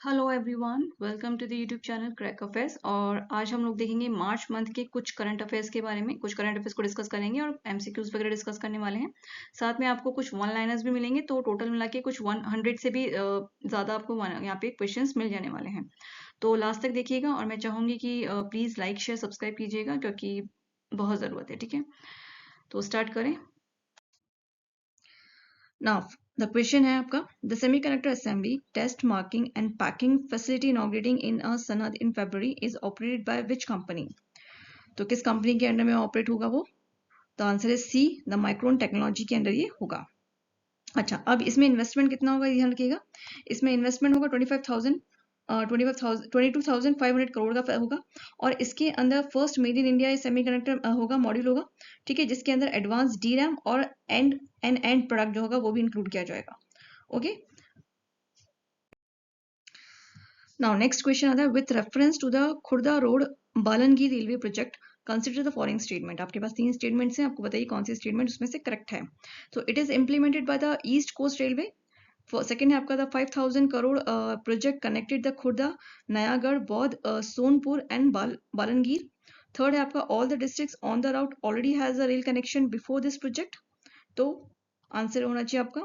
Hello everyone, welcome to the YouTube channel Crack Affairs. और आज हम लोग देखेंगे मार्च मंथ के कुछ करंट अफेयर्स के बारे में। कुछ करंट अफेयर्स को डिस्कस करेंगे और एमसीक्यूज वगैरह डिस्कस करने वाले हैं। साथ में आपको कुछ वन लाइनर्स भी मिलेंगे, तो टोटल मिला के कुछ 100 से भी ज़्यादा आपको यहाँ पे क्वेश्चंस मिल जाने वाले हैं। तो लास्ट तक देखिएगा और मैं चाहूँगी कि प्लीज़ लाइक शेयर सब्सक्राइब कीजिएगा, क्योंकि बहुत ज़रूरत है। ठीक है, तो स्टार्ट करें। Now, the question है आपका, the semiconductor assembly, test, marking and packing facility inaugurating in a Sanad in February is operated by which company? तो किस कंपनी के अंडर में ऑपरेट होगा वो? तो आंसर है सी, द माइक्रोन टेक्नोलॉजी के अंडर ये होगा। अच्छा, अब इसमें इन्वेस्टमेंट कितना होगा, ध्यान रखिएगा। इसमें इन्वेस्टमेंट होगा 22,500 करोड़ का होगा। और इसके अंदर first made in India semiconductor होगा, मॉड्यूल होगा। ठीक है, जिसके अंदर एडवांस डी रैम और एंड प्रोडक्ट जो होगा वो भी इंक्लूड किया जाएगा। ओके, नाउ नेक्स्ट क्वेश्चन आता है, with reference to the Khurda road Balangir railway project consider the following statement. आपके पास 3 स्टेटमेंट्स हैं, आपको बताइए कौन सी स्टेटमेंट उसमें से करेक्ट है। तो it is implemented by the East Coast Railway. Second है आपका the 5,000 crore project connected the Khurda, Nayagarh, Boudh, Sonepur and Balangir. Third है आपका all the districts on the route already has a rail connection before this project. तो answer होना चाहिए आपका,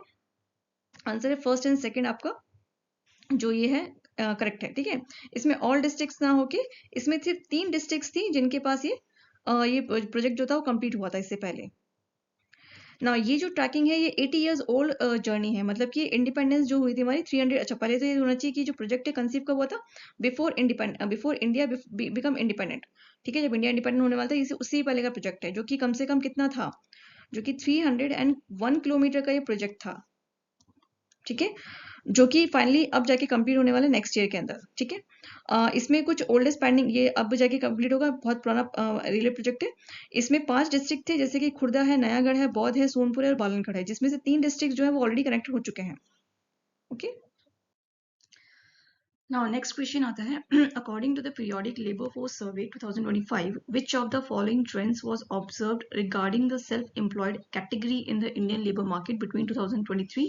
आंसर है first and second आपका जो ये है करेक्ट है। ठीक है, इसमें ऑल डिस्ट्रिक्ट्स ना होके इसमें सिर्फ 3 डिस्ट्रिक्ट्स थी जिनके पास ये प्रोजेक्ट जो था वो कंप्लीट हुआ था इससे पहले ना। ये जो ट्रैकिंग है ये 80 इयर्स ओल्ड जर्नी है, मतलब कि इंडिपेंडेंस जो हुई थी हमारी 300। अच्छा, पहले तो ये होना चाहिए कि जो प्रोजेक्ट है कंसीव कब हुआ था, बिफोर इंडिया बिकम इंडिपेंडेंट। ठीक है, जब इंडिया इंडिपेंडेंट होने वाला था, इसी उससे पहले का प्रोजेक्ट है, जो कि कम से कम कितना था, जो कि 301 किलोमीटर का ये प्रोजेक्ट था। ठीक है, जो कि फाइनली अब जाके कंप्लीट होने वाला है नेक्स्ट ईयर के अंदर। ठीक है, इसमें कुछ ओल्डेस्ट पेंडिंग ये अब जाके कंप्लीट होगा, बहुत पुराना रेलवे प्रोजेक्ट है। इसमें 5 डिस्ट्रिक्ट थे, जैसे कि खुर्दा है, नयागढ़ है, बौद्ध है, सोनपुर है और बालनगढ़ है, जिसमें से 3 डिस्ट्रिक्ट जो है वो ऑलरेडी कनेक्टेड हो चुके हैं। ओके, नाउ नेक्स्ट क्वेश्चन आता है, according to the periodic labour force survey 2025, which of the following trends was observed regarding the self-employed category in the Indian labor market between 2023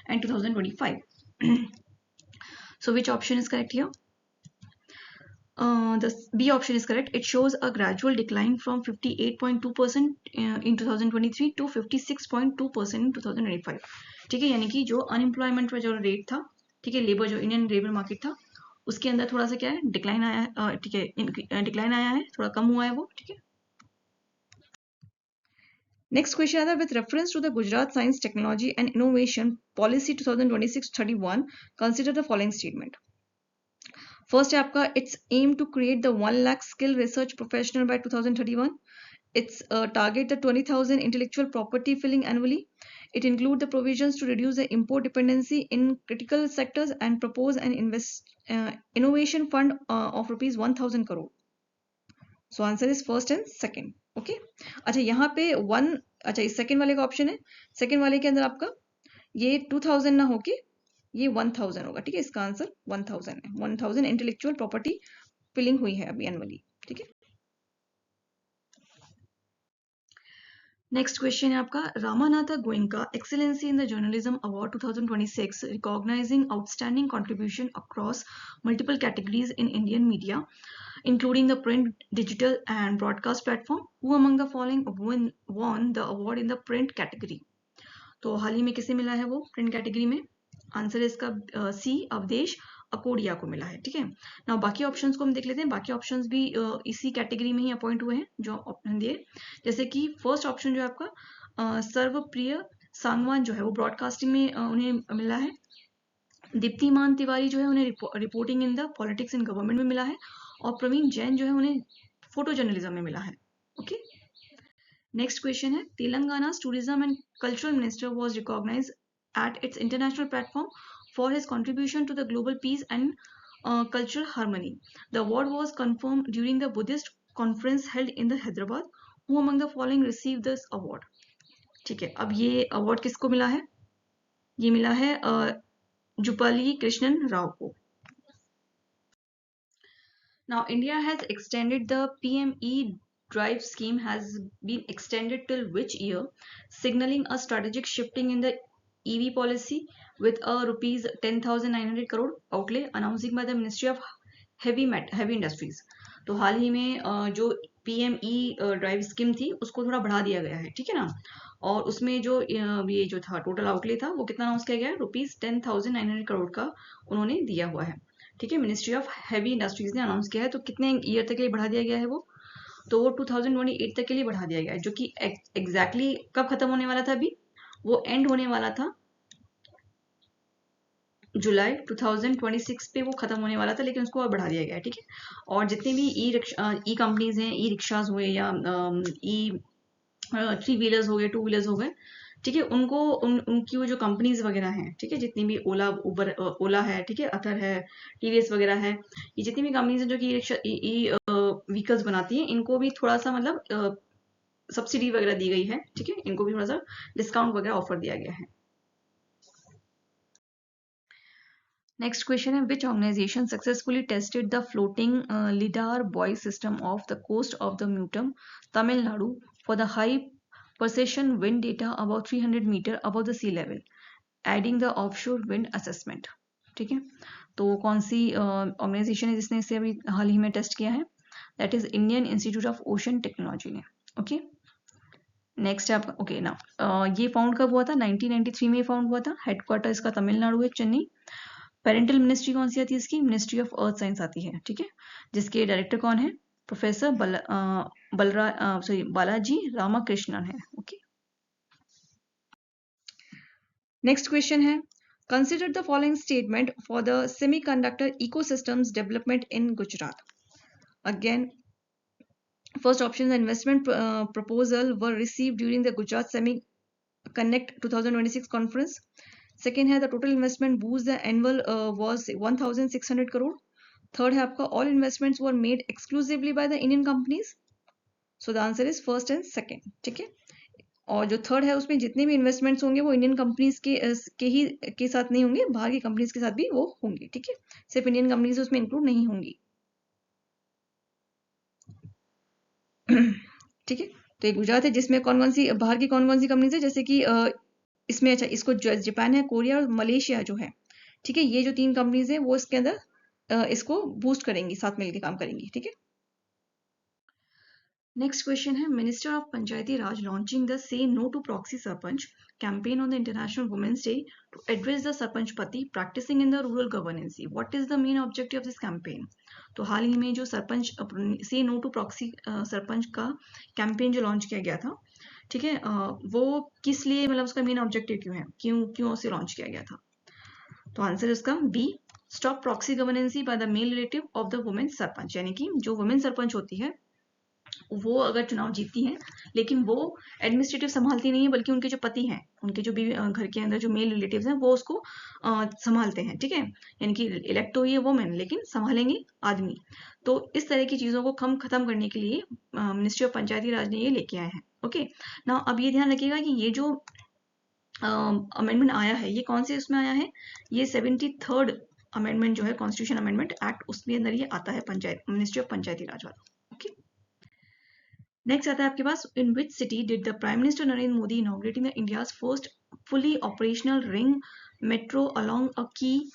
and 2025? So which option is correct here? The B option is correct. It shows a gradual decline from 58.2% in 2023 to 56.2% in 2025. ठीक है, यानी कि जो unemployment का जो rate था, ठीक है, लेबर जो इंडियन लेबर मार्केट था उसके अंदर थोड़ा सा क्या है, डिक्लाइन आया है। ठीक है, डिक्लाइन आया है, थोड़ा कम हुआ है वो। ठीक है, नेक्स्ट क्वेश्चन आता है, with reference to the Gujarat science technology and innovation policy 2026-31 consider the following statement. First है आपका, its aim to create the 1 lakh skill research professional by 2031. It's target the 20,000 intellectual property filling annually. It include the provisions to reduce the import dependency in critical sectors and propose an innovation fund of rupees 1,000 crore. So answer is first and second. Okay. अच्छा, यहाँ पे one, अच्छा इस second वाले का option है, second वाले के अंदर आपका ये 2,000 ना होके ये 1,000 होगा। ठीक है, इसका आंसर 1,000 है। 1,000 इंटेलेक्चुअल प्रॉपर्टी फिलिंग हुई है अभी एनुअली। ठीक है, नेक्स्ट क्वेश्चन है आपका, Ramnath Goenka excellency in the journalism award 2026 recognising outstanding contribution across multiple categories in Indian media including the print, digital and broadcast platform, who among the following won the award in the print category. तो हाल ही में किसे मिला है वो print category में? Answer है इसका सी, अवधेश अकोडिया को मिला है। ठीक है, ना बाकी ऑप्शंस को हम देख लेते हैं। बाकी ऑप्शंस भी इसी कैटेगरी में ही अपॉइंट हुए हैं जो ऑप्शन दिए, जैसे कि फर्स्ट ऑप्शन जो है आपका सर्वप्रिय सांगवान जो है वो ब्रॉडकास्टिंग में उन्हें मिला है। दीप्तिमान तिवारी जो है उन्हें reporting in the politics in government में मिला है। और प्रवीण जैन जो है उन्हें फोटो जर्नलिज्म में मिला है। ओके, नेक्स्ट क्वेश्चन है, Telangana tourism and cultural minister was recognised at its international platform for his contribution to the global peace and cultural harmony. The award was confirmed during the Buddhist conference held in the Hyderabad. Who among the following received this award? ठीक है, अब ये award किसको मिला है? ये मिला है जुपाली कृष्णन राव को। Now India has extended the PME drive scheme has been extended till which year, signaling a strategic shifting in the EV policy with a rupees 10,900 crore outlay announcing by the Ministry of heavy industries. तो हाल ही में जो PME drive scheme थी उसको थोड़ा बढ़ा दिया गया है, ठीक है ना। और उसमें जो ये जो था टोटल आउटले था वो कितना अनाउंस किया गया है, रुपीज 10,900 करोड़ का उन्होंने दिया हुआ है, ठीक है। मिनिस्ट्री ऑफ हैवी इंडस्ट्रीज ने अनाउंस किया है। तो कितने ईयर तक के लिए बढ़ा दिया गया है वो, तो वो 2028 तक के लिए बढ़ा दिया गया है, जो कि एग्जैक्टली कब खत्म होने वाला था, अभी वो एंड होने वाला था जुलाई 2026 पे वो खत्म होने वाला था, लेकिन उसको और बढ़ा दिया गया है, ठीक है। और जितने भी ई कंपनीज हैं, ई रिक्शाज हुए या ई 3 व्हीलर्स हो गए, 2 व्हीलर्स हो गए, ठीक है, उनको उनकी वो जो कंपनीज वगैरह हैं, ठीक है, जितनी भी ओला उबर ओला है, ठीक है, अथर है, टीवीएस वगैरह है, ये जितनी भी कंपनीज हैं जो कि ई व्हीकल्स बनाती हैं, इनको भी थोड़ा सा मतलब सब्सिडी वगैरह दी गई है, ठीक है, इनको भी थोड़ा सा डिस्काउंट वगैरह ऑफर दिया गया है। नेक्स्ट क्वेश्चन है, which organisation successfully tested the floating lidar buoy system off the coast of the Muttom Tamil Nadu for the high precision wind data about 300 metre above the sea level aiding the offshore wind assessment, ठीक है। तो कौन सी organisation है जिसने इसे अभी हाल ही में test किया है, that is Indian institute of ocean technology ने, ओके। नेक्स्ट है आपका, ओके ना, ये फाउंड कब हुआ था, 1993 में फाउंड हुआ था। हेडक्वार्टर इसका तमिलनाडु है, चेन्नई। पेरेंटल मिनिस्ट्री कौन सी आती है इसकी, मिनिस्ट्री ऑफ अर्थ साइंस आती है, ठीक है, जिसके डायरेक्टर कौन है, प्रोफेसर बालाजी रामाकृष्णन है, ओके। नेक्स्ट क्वेश्चन है, consider the following statement for the semiconductor ecosystems development in Gujarat. Again, first option, the investment proposal were received during the Gujarat Semi-Connect 2026 conference. Second है, the total investment boost the annual was 1,600 crore. Third है आपका, all investments were made exclusively by the Indian companies. So the answer is first and second, ठीक है। और जो third है उसमें जितने भी इन्वेस्टमेंट्स होंगे वो इंडियन कंपनीज के साथ नहीं होंगे, बाहर की कंपनीज के साथ भी वो होंगे, ठीक है, सिर्फ इंडियन कंपनीज उसमें इंक्लूड नहीं होंगी, ठीक है। तो ये गुजरात है जिसमें कौन कौन सी बाहर की कौन कौन सी कंपनीज है, जैसे कि इसमें अच्छा इसको जापान है, कोरिया और मलेशिया जो है, ठीक है, ये जो 3 कंपनीज है वो इसके अंदर इसको बूस्ट करेंगी, साथ मिलकर काम करेंगी, ठीक है। नेक्स्ट क्वेश्चन है, minister of Panchayati Raj launching the say no to proxy sarpanch campaign on the international women's day to address the sarpanch pati practising in the rural governance. What is the main objective of this campaign. तो हाल ही में जो सरपंच से no to proxy sarpanch का campaign जो launch किया गया था, ठीक है, वो किस लिए, मतलब उसका मेन ऑब्जेक्टिव क्यों है, क्यों उसे लॉन्च किया गया था। तो आंसर इसका B, stop proxy governance by the male relative of the women sarpanch. यानी कि जो वुमेन सरपंच होती है वो अगर चुनाव जीतती हैं लेकिन वो एडमिनिस्ट्रेटिव संभालती नहीं है, बल्कि उनके जो पति हैं, उनके जो भी घर के अंदर जो मेल रिलेटिव्स हैं वो उसको संभालते हैं, ठीक है। यानी कि इलेक्ट तो ये वुमेन लेकिन संभालेंगे आदमी। तो इस तरह की चीजों को खत्म करने के लिए मिनिस्ट्री ऑफ पंचायती राज ने ये लेके आए हैं, ओके ना। अब ये ध्यान रखिएगा कि ये जो अमेंडमेंट आया है ये कौन से उसमें आया है, ये 73rd अमेंडमेंट जो है कॉन्स्टिट्यूशन अमेंडमेंट एक्ट, उसके अंदर ये आता है, पंचायत मिनिस्ट्री ऑफ पंचायती राज वाला, ओके। नेक्स्ट आता है आपके पास, in which city did the prime minister Narendra Modi inaugurating the India's first fully operational ring metro along a key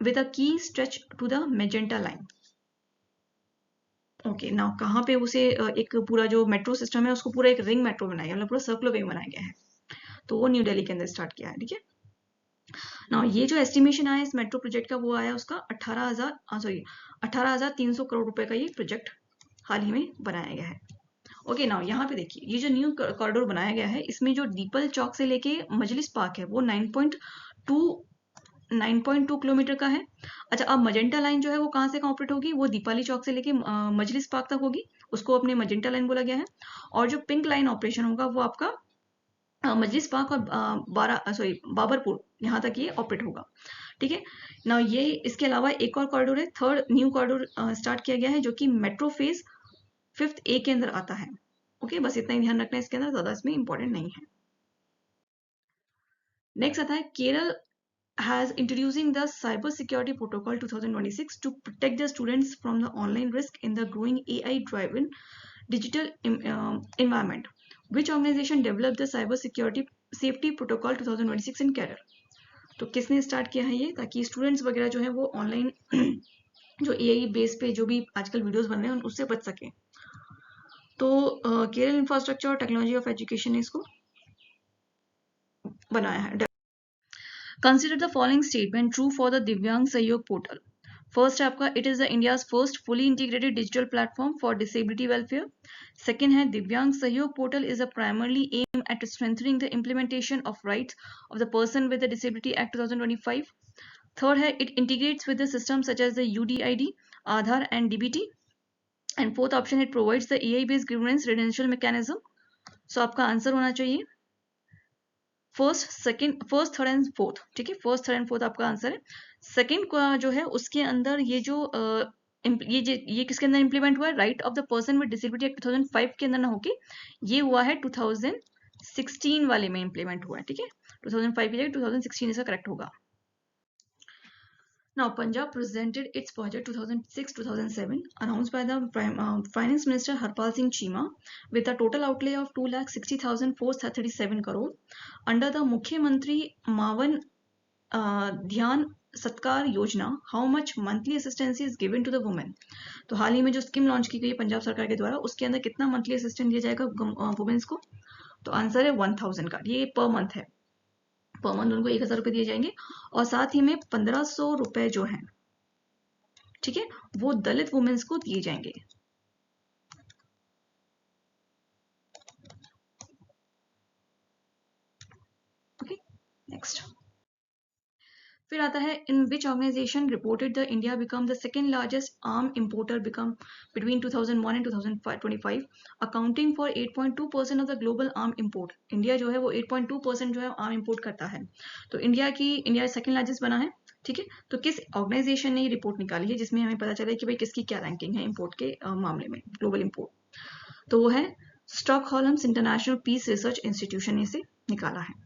with a key stretch to the magenta line. Okay ना, कहाँ पे उसे एक पूरा जो मेट्रो सिस्टम है उसको पूरा एक रिंग मेट्रो बनाया गया, मतलब पूरा सर्कुलर वे बनाया गया है, तो वो न्यू दिल्ली के अंदर स्टार्ट किया है, ठीक है ना। ये जो एस्टिमेशन आया इस मेट्रो प्रोजेक्ट का वो आया उसका 18,300 करोड़ रुपए का ये प्रोजेक्ट हाल ही में बनाया गया है, ओके ना। यहाँ पे देखिए ये जो न्यू कॉरिडोर बनाया गया है इसमें जो दीपल चौक से लेके मजलिस पार्क है वो 9.2 किलोमीटर का है। अच्छा, अब मजेंटा लाइन जो है वो कहाँ से कहाँ ऑपरेट होगी, वो दीपाली चौक से लेके मजलिस पार्क तक होगी, उसको अपने मजेंटा लाइन बोला गया है। और जो पिंक लाइन ऑपरेशन होगा वो आपका मजलिस पार्क और बाबरपुर यहाँ तक ये ऑपरेट होगा, ठीक है ना। ये इसके अलावा एक और कॉरिडोर है, थर्ड न्यू कॉरिडोर स्टार्ट किया गया है जो कि मेट्रो फेज 5th ए के अंदर आता है, ओके बस इतना ही ध्यान रखना है इसके अंदर, ज्यादा इसमें इंपॉर्टेंट नहीं है। नेक्स्ट आता है, Kerala has introducing the cyber security protocol 2026 to protect the students from the online risk in the growing AI driven digital environment. Which organization developed the cyber security safety protocol 2026 in cadre. तो किसने start किया है ये, ताकि students वगैरह जो है वो ऑनलाइन जो एआई बेस पे जो भी आजकल वीडियोस बन रहे हैं उससे बच सके। तो केरल इंफ्रास्ट्रक्चर और टेक्नोलॉजी ऑफ एजुकेशन ने इसको बनाया है। Consider the following statement true for the Divyang Sahyog portal. First है आपका, it is the India's first fully integrated digital platform for disability welfare. Second है, Divyang Sahyog portal is a primarily aim at strengthening the implementation of rights of the person with the disability act 2025। Third है, it integrates with the system such as the UDID, Aadhaar and DBT। And fourth option, it provides the AI based grievance redressal mechanism. So आपका answer होना चाहिए first, second, first, third and fourth. ठीक है, first, third and fourth आपका answer है। Second का जो है उसके अंदर ये जो ये किसके अंदर इंप्लीमेंट हुआ है, right of the person with disability act 2005 के अंदर ना होके ये हुआ है 2016 वाले में इंप्लीमेंट हुआ है। ठीक है, 2005 की जगह 2016 इसका करेक्ट होगा। Now, Punjab presented its budget 2006-2007 announced by the Finance Minister Harpal Singh Cheema with a total outlay of 2,60,437 crore under the Mukhyamantri Mawan Dhyan सत्कार योजना। How much monthly assistance is given to the women. तो हाल ही में जो scheme launch की गई है पंजाब सरकार के द्वारा, उसके अंदर कितना मंथली असिस्टेंस दिया जाएगा वुमेन्स को। तो आंसर है 1000 का, ये पर मंथ है। पर मंथ उनको 1000 रुपए दिए जाएंगे और साथ ही में 1500 रुपए जो है, ठीक है, वो दलित वुमेन्स को दिए जाएंगे। ओके, नेक्स्ट फिर आता है, in which organisation reported the India become the second largest arm importer become between 2001 and 2025, accounting for 8.2% of the global arm import. India जो है वो 8.2% जो है आर्म इंपोर्ट करता है। तो इंडिया सेकेंड लार्जेस्ट बना है। ठीक है, तो किस ऑर्गेनाइजेशन ने ये रिपोर्ट निकाली है जिसमें हमें पता चला कि भाई किसकी क्या रैंकिंग है इंपोर्ट के मामले में, ग्लोबल इंपोर्ट। तो वो है Stockholm international Peace Research institution ने इसे निकाला है।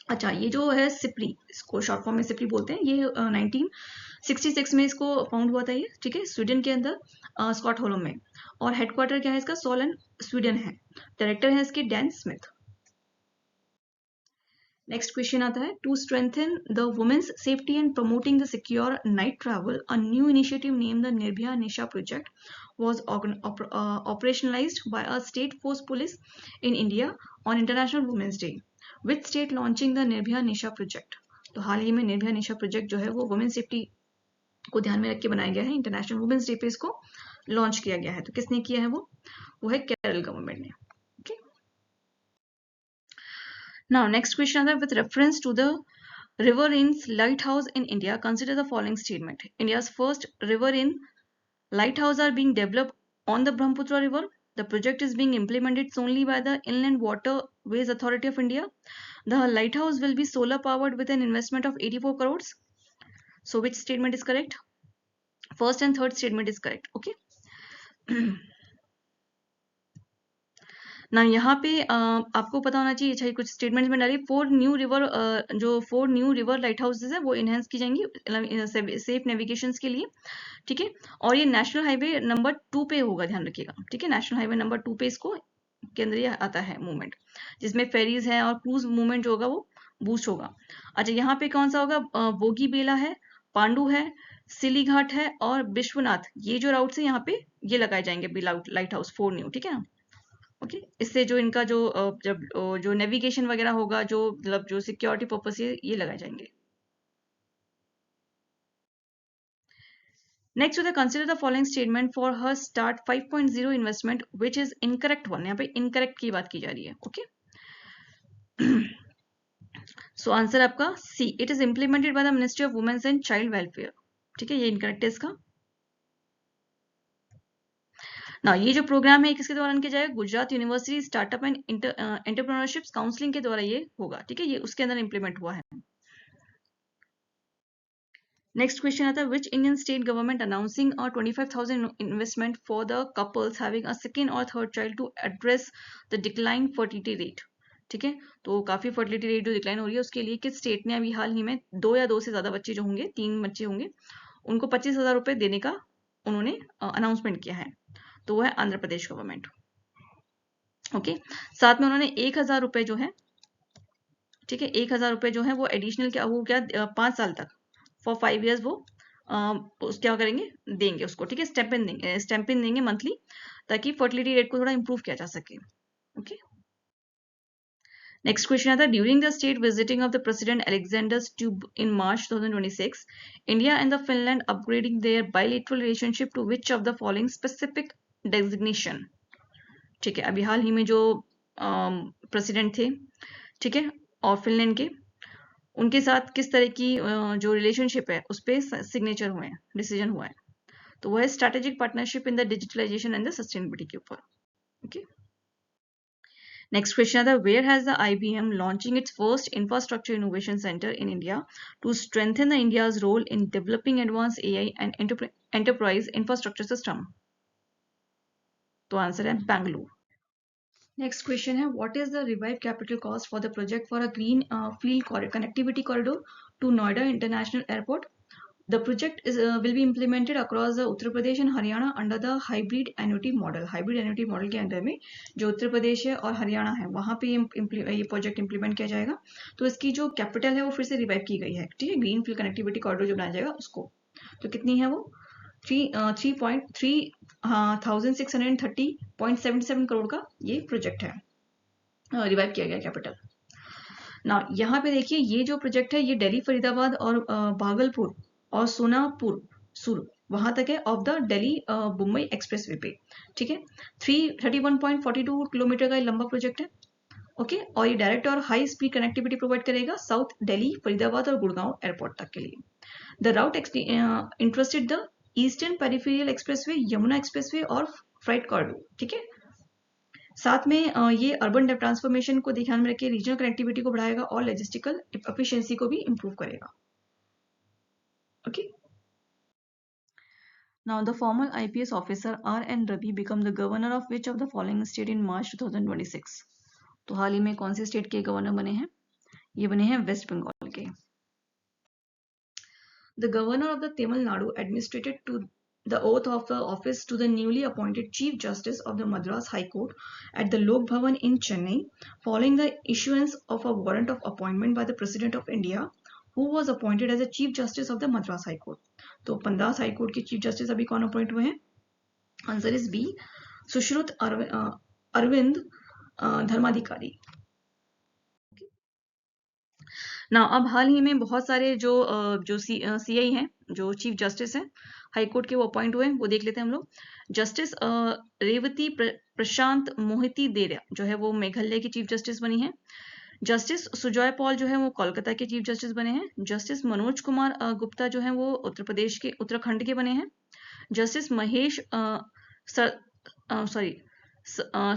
अच्छा, ये जो है सिप्री, इसको शॉर्ट फॉर्म में सिप्री बोलते हैं, ये 1966 में इसको फाउंड हुआ था ये। ठीक है, स्वीडन के अंदर स्कॉटहोल्म में, और हेडक्वार्टर क्या है इसका, सोलन स्वीडन है। डायरेक्टर है इसके डैन स्मिथ। नेक्स्ट क्वेश्चन आता है, to strengthen the women's safety and promoting the secure night travel, a new initiative named the Nirbhaya Nisha project was operationalized by a state force police in India on International Women's Day. Which state launching the Nirbhaya Nisha project. तो हाल ही में Nirbhaya Nisha project जो है वो women safety को ध्यान में रख के बनाया गया है। इंटरनेशनल वुमेन्स डे पे इसको लॉन्च किया गया है। तो किसने किया है वो है केरल गवर्नमेंट ने। ओके, नाउ नेक्स्ट क्वेश्चन आता है, with reference to the river in's lighthouse in India, consider the following statement. India's first river in lighthouse are being developed on the Brahmaputra river. The project is being implemented solely by the Inland Waterways Authority of India. The lighthouse will be solar powered with an investment of 84 crores. So which statement is correct? First and third statement is correct. Okay. ना यहाँ पे आपको पता होना चाहिए, अच्छा कुछ statements में डालिए, 4 न्यू रिवर लाइट हाउसेज है वो इनहेंस की जाएंगी सेफ नेविगेशन के लिए। ठीक है, और ये नेशनल हाईवे नंबर 2 पे होगा, ध्यान रखिएगा। ठीक है, नेशनल हाईवे नंबर 2 पे इसको के अंदर ये आता है मूवमेंट, जिसमें फेरीज है और क्रूज मूवमेंट जो होगा वो बूस्ट होगा। अच्छा, यहाँ पे कौन सा होगा, बोगी बेला है, पांडु है, सिली घाट है और विश्वनाथ, ये जो राउट है यहाँ पे ये लगाए जाएंगे लाइट हाउस 4 न्यू। ठीक है ना। ओके, इससे जो इनका जो नेविगेशन वगैरह होगा, जो मतलब जो सिक्योरिटी पर्पस है, ये लगाए जाएंगे। नेक्स्ट होता है, consider the following statement for her start 5.0 investment which is incorrect one. यहाँ पे इनकरेक्ट की बात की जा रही है। ओके, सो आंसर आपका C, it is implemented by the ministry of women's and child welfare. ठीक है, ये इनकरेक्ट है इसका। ना ये जो प्रोग्राम है किसके द्वारा किया जाएगा, Gujarat university startup and entrepreneurship counselling के द्वारा ये होगा। ठीक है, ये उसके अंदर इंप्लीमेंट हुआ है। नेक्स्ट क्वेश्चन आता है, which Indian state government announcing or 25,000 investment for the couples having a second or third child to address the decline fertility rate. ठीक है, तो काफी फर्टिलिटी रेट जो डिक्लाइन हो रही है उसके लिए किस स्टेट ने अभी हाल ही में 2 या 2 से ज्यादा बच्चे जो होंगे, 3 बच्चे होंगे, उनको 25,000 रुपए देने का उन्होंने अनाउंसमेंट किया है। तो वो है आंध्र प्रदेश गवर्नमेंट। ओके, साथ में उन्होंने 1,000 रुपए जो है ठीक है, 1,000 रुपये जो है वो एडिशनल क्या वो क्या 5 साल तक फॉर 5 ईयर्स वो क्या करेंगे देंगे उसको, ठीक है, स्टैम्पिन देंगे मंथली, ताकि फर्टिलिटी रेट को थोड़ा इंप्रूव किया जा सके। ओके, नेक्स्ट क्वेश्चन आता है, during the state visiting of the president Alexander Stubb in March 2026, India and the Finland upgrading their bilateral relationship to which of the following specific designation. ठीक है, अभी हाल ही में जो प्रेसिडेंट थे, ठीक है, और फिनलैंड के, उनके साथ किस तरह की जो रिलेशनशिप है उस पर सिग्नेचर हुए हैं, डिसीजन हुआ है, तो वो है strategic partnership in the digitalisation and the sustainability के ऊपर। ओके, नेक्स्ट क्वेश्चन आता है, where has the IBM launching its first infrastructure innovation centre in India to strengthen the India's role in developing advance AI and enterprise infrastructure system. तो answer है Bengaluru. Next question है, what is the revive capital cost for the project for a green field connectivity corridor to Noida International Airport? The project will be implemented across the Uttar Pradesh and Haryana under the hybrid annuity model. Hybrid annuity model के अंदर में जो उत्तर प्रदेश है और हरियाणा है वहाँ पे ये प्रोजेक्ट इम्प्लीमेंट किया जाएगा। तो इसकी जो कैपिटल है वो फिर से रिवाइव की गई है, ठीक है, ग्रीन फील्ड कनेक्टिविटी कॉरिडोर जो बनाया जाएगा उसको। तो कितनी है वो 3,630.77 करोड़ का ये प्रोजेक्ट है, रिवाइव किया गया कैपिटल ना। यहाँ पे देखिए ये जो प्रोजेक्ट है ये दिल्ली फरीदाबाद और भागलपुर और सोनापुर सुर वहां तक है of the Delhi Mumbai express way पे, ठीक है। 31.42 किलोमीटर का लंबा प्रोजेक्ट है। ओके, और ये डायरेक्ट और हाई स्पीड कनेक्टिविटी प्रोवाइड करेगा साउथ दिल्ली, फरीदाबाद और गुड़गांव एयरपोर्ट तक के लिए। The route interested the eastern peripheral expressway, Yamuna expressway और फ्राइट कॉरिडोर, ठीक है। साथ में ये अर्बन ट्रांसफॉर्मेशन को ध्यान में रखकर रीजनल कनेक्टिविटी को बढ़ाएगा और लॉजिस्टिकल एफिशिएंसी को भी इंप्रूव करेगा। Okay, now the former IPS officer RN Ravi become the governor of which of the following state in March 2026? तो हाल ही में कौन से स्टेट के गवर्नर बने हैं? ये बने हैं वेस्ट बंगाल के। The governor of the Tamil Nadu administered to the oath of office to the newly appointed Chief Justice of the Madras High Court at the Lok Bhavan in Chennai, following the issuance of a warrant of appointment by the President of India, who was appointed as the Chief Justice of the Madras High Court. तो Madras High Court के chief justice अभी कौन appoint हुए हैं? Answer is B, Sushrut Arvind Dharmadhikari. ना अब हाल ही में बहुत सारे जो CI हैं, जो चीफ जस्टिस हैं हाई कोर्ट के, वो अपॉइंट हुए हैं, वो देख लेते हैं हम लोग। जस्टिस रेवती प्रशांत मोहिती देरा जो है वो मेघालय की चीफ जस्टिस बनी है। जस्टिस सुजॉय पॉल जो है वो कोलकाता के चीफ जस्टिस बने हैं। जस्टिस मनोज कुमार गुप्ता जो है वो उत्तराखंड के बने हैं। जस्टिस महेश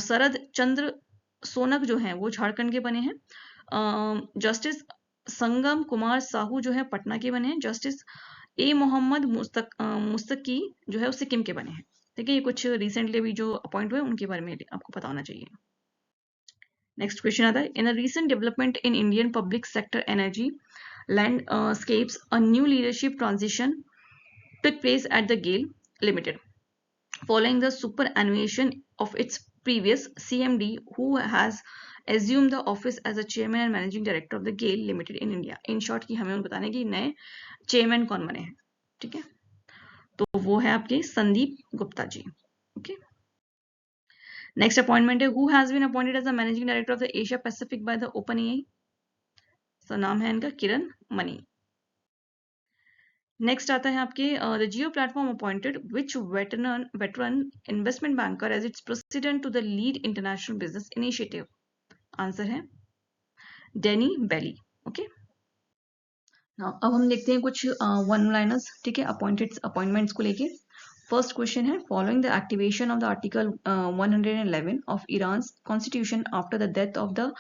शरद चंद्र सोनक जो है वो झारखंड के बने हैं। जस्टिस संगम कुमार साहू जो है पटना के बने हैं। जस्टिस A मोहम्मद मुस्तकी जो है वो सिक्किम के बने हैं। ठीक है, ये कुछ रिसेंटली भी जो अपॉइंट हुए उनके बारे में आपको पता होना चाहिए। नेक्स्ट क्वेश्चन आता है, in a recent development in Indian public sector energy landscapes a new leadership transition took place at the GAIL Limited following the superannuation of its previous CMD, who has assumed the office as a chairman and managing director of the GAIL Limited in India. In short कि हमें बताने कि नए chairman कौन बने हैं, ठीक है, तो वो है आपके Sandeep Gupta ji. Okay, next appointment है, who has been appointed as the managing director of the Asia Pacific by the OpenAI। तो नाम है इनका किरण मनी। नेक्स्ट आता है आपके the Jio platform appointed which veteran investment banker as its president to the lead international business initiative. Answer है Danny बेली। Okay, अब हम देखते हैं कुछ वन लाइनर्स, ठीक है, अपॉइंटमेंट्स को लेके। फर्स्ट क्वेश्चन है, following the activation of the article 111 of Iran constitution after the death of the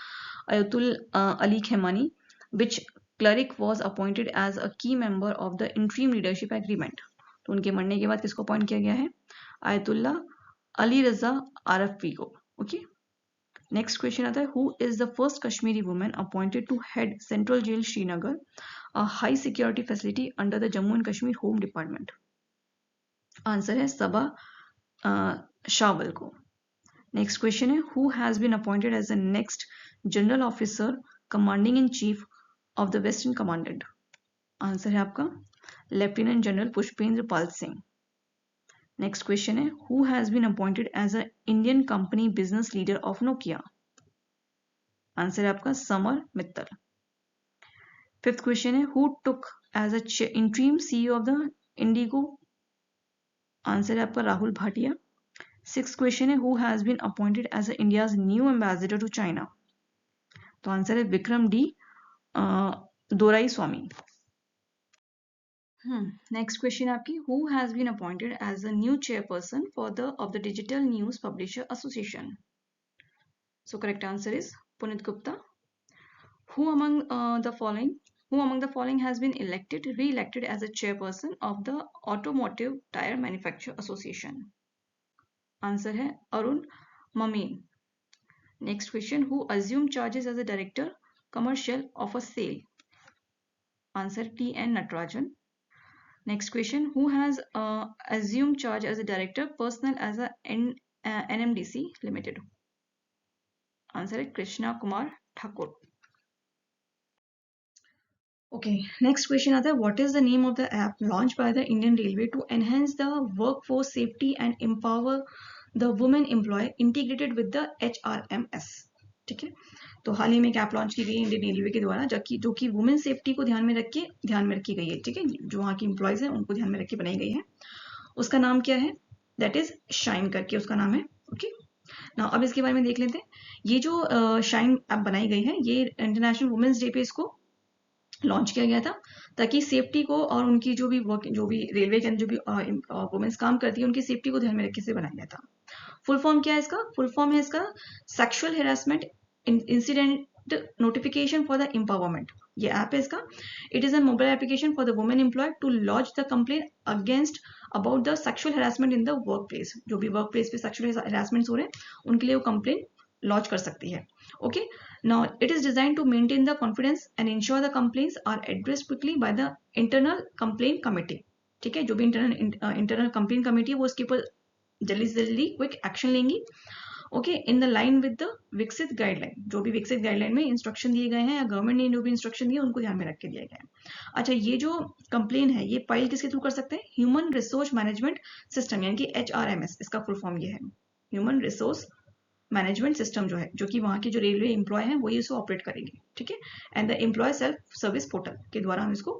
Ayatollah Ali Khamenei, which cleric was appointed as a key member of the interim leadership agreement. तो उनके मरने के बाद किसको appoint किया गया है? Ayatollah Ali रजा आरफी को। ओके, नेक्स्ट क्वेश्चन आता है, who is the first Kashmiri women appointed to head central jail Srinagar, a high security facility under the Jammu and Kashmir home department? Answer है सबा शावल को। नेक्स्ट क्वेश्चन है, who has been appointed as the next general officer commanding in chief of the western commandant? Answer है आपका lieutenant general Pushpendra Pal Singh. Next question है who has been appointed as a Indian company business leader of Nokia? Answer है आपका Samar Mittal. Fifth question है who took as a interim CEO of the IndiGo? Answer है आपका Rahul Bhatia. Six question है who has been appointed as India's new ambassador to China? तो answer है Vikram D Doraiswamy. Next question आपकी who has been appointed as a new chairperson for the of the digital news publisher association? So correct answer is Puneet Gupta. Who among the following has been re-elected as a chairperson of the Automotive Tire Manufacturer Association? Answer है Arun Mameen. Next question, who assumed charges as a director commercial of a sale? Answer T.N. Natarajan. Next question, who has assumed charge as a director personnel as a NMDC Limited? Answer है Krishna Kumar Thakur. Okay, next question आता है what is the name of the app launched by the Indian Railway to enhance the workforce safety and empower the women employee integrated with the HRMS? ठीक है, तो हाल ही में एक app launch की गई है इंडियन रेलवे के द्वारा जो कि वुमेन सेफ्टी को ध्यान में रखी गई है। ठीक है, जो वहाँ की एम्प्लॉयज है उनको ध्यान में रख के बनाई गई है। उसका नाम क्या है? दैट इज शाइन करके उसका नाम है। ओके ना, अब इसके बारे में देख लेते हैं। ये जो शाइन ऐप बनाई गई है ये इंटरनेशनल वुमेन्स डे पे इसको लॉन्च किया गया था ताकि सेफ्टी को और उनकी जो भी रेलवे के अंदर जो भी वुमेन्स काम करती है उनकी सेफ्टी को ध्यान में रखने से बनाया गया था। फुल फॉर्म क्या है इसका? फुल फॉर्म है इसका sexual harassment incident notification for the empowerment. ये ऐप है इसका। It is a mobile application for the women employed to launch the complaint against about the sexual harassment in the work place. जो भी work place पे sexual harassment हो रहे हैं उनके लिए वो कंप्लेंट लॉन्च कर सकती है। Okay, now it is designed to maintain the confidence and ensure the complaints are addressed quickly by the internal complaint committee. ठीक है, जो भी internal complaint committee है वो इसके ऊपर जल्दी से जल्दी क्विक एक्शन लेंगी। Okay, in the line with the विकसित गाइडलाइन, जो भी विकसित गाइडलाइन में इंस्ट्रक्शन दिए गए हैं या गवर्नमेंट ने जो भी इंस्ट्रक्शन दिए उनको ध्यान में रख के दिया गया है। अच्छा, ये जो कंप्लेन है ये फाइल किसके थ्रू कर सकते हैं? ह्यूमन रिसोर्स मैनेजमेंट सिस्टम यानी कि HRMS, इसका फुल फॉर्म ये है ह्यूमन रिसोर्स मैनेजमेंट सिस्टम जो कि वहाँ के जो रेलवे एम्प्लॉय हैं वही इसको ऑपरेट करेंगे। ठीक है, and the employ self service portal के द्वारा हम इसको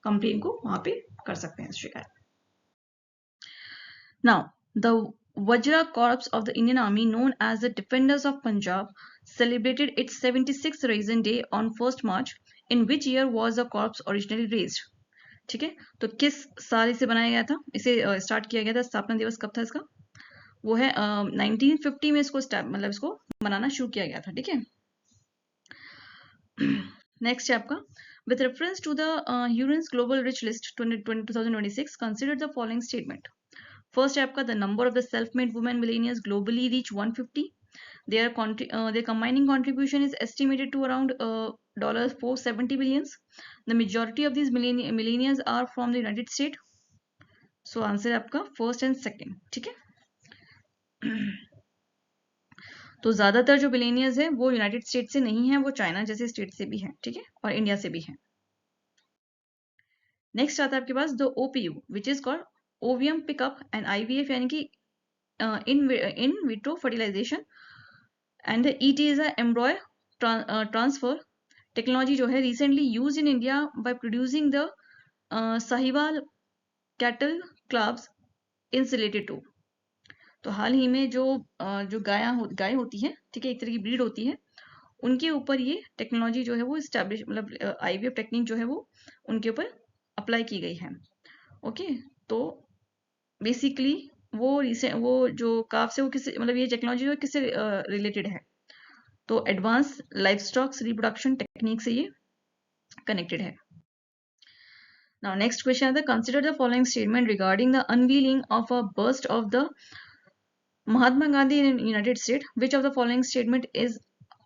कंप्लेन को वहाँ पे कर सकते हैं शिकायत। Now the Vajra Corps of the Indian Army, known as the Defenders of Punjab, celebrated its 76th Rising Day on 1st March. In which year was the corps originally raised? ठीक है, तो किस साल इसे बनाया गया था, इसे स्टार्ट किया गया था, स्थापना दिवस कब था इसका? वो है 1950 में इसको इसको बनाना शुरू किया गया था। ठीक है, नेक्स्ट है आपका with reference to the UNESCO global rich list 2026 consider the following statement. First है आपका the number of the self made women millionaires globally reach 150. Their combining contribution is estimated to around $470 billion. The majority of these millennials are from the United States. So answer है आपका first and second. ठीक है, तो ज्यादातर जो billionaires है वो United state से नहीं है, वो चाइना जैसे स्टेट से भी है। ठीक है, और इंडिया से भी है। नेक्स्ट आता है आपके पास the OPU which is called ovum pickup and IVF यानी कि in vitro fertilisation and ET is a embryo transfer technology जो है recently use in India by producing the Sahiwal cattle clubs insulated to. तो हाल ही में जो गाय होती है, ठीक है, एक तरह की ब्रीड होती है, उनके ऊपर ये टेक्नोलॉजी जो है वो स्टैब्लिश IVF टेक्निक जो है वो उनके ऊपर अप्लाई की गई है। ओके, तो बेसिकली वो जो काफ से वो किससे ये टेक्नोलॉजी जो किससे रिलेटेड है? तो advance life stocks reproduction technique से ये कनेक्टेड है। नाउ नेक्स्ट क्वेश्चन आता है consider the following statement regarding the unveiling of a bust of the Mahatma Gandhi in United State. Which of the following statement is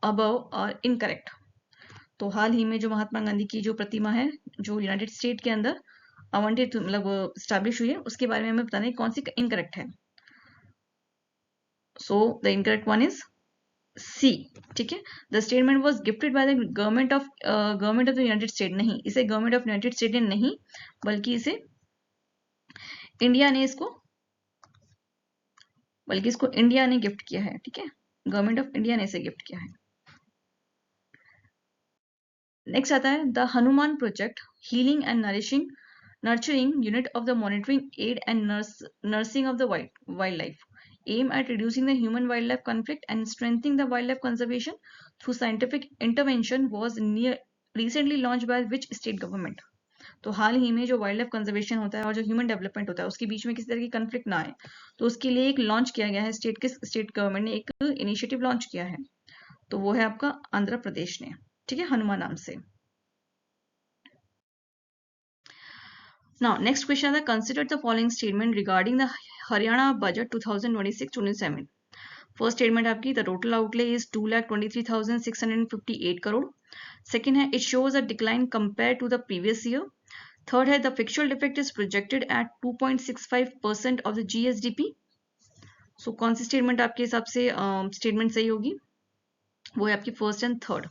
above और incorrect? तो हाल ही में जो महात्मा गांधी की जो प्रतिमा है जो यूनाइटेड स्टेट के अंदर आवंटित स्टैब्लिश हुई है उसके बारे में हमें बताना है कौन सी इनकरेक्ट है। So the incorrect one is C, ठीक है। The statement was gifted by the government of the United State, नहीं, इसे गवर्नमेंट ऑफ यूनाइटेड स्टेट ने नहीं, बल्कि इंडिया ने इसको इंडिया ने गिफ्ट किया है, ठीक है। गवर्नमेंट ऑफ इंडिया ने इसे गिफ्ट किया है। नेक्स्ट आता है the Hanuman project healing and nurturing unit of the monitoring aid and nursing of the wild life aim at reducing the human wildlife conflict and strengthening the wildlife conservation through scientific intervention was recently launched by which state government? तो हाल ही में जो wild life conservation होता है और जो human development होता है उसके बीच में किसी तरह की कंफ्लिक्ट ना आए, तो उसके लिए एक लॉन्च किया गया है, स्टेट गवर्नमेंट ने एक इनिशिएटिव लॉन्च किया है, तो वो है आपका आंध्र प्रदेश ने, ठीक है, हनुमान नाम से। Now, next question is consider the following statement regarding the Haryana budget 2026-27. First statement आपकी the total outlay is 2,23,658 crore. Second है it shows a decline compared to the previous year. Third है the fiscal deficit is projected at 2.65% of the GSDP. So कौन सी statement आपके हिसाब से statement सही होगी? वो है आपकी फर्स्ट एंड थर्ड।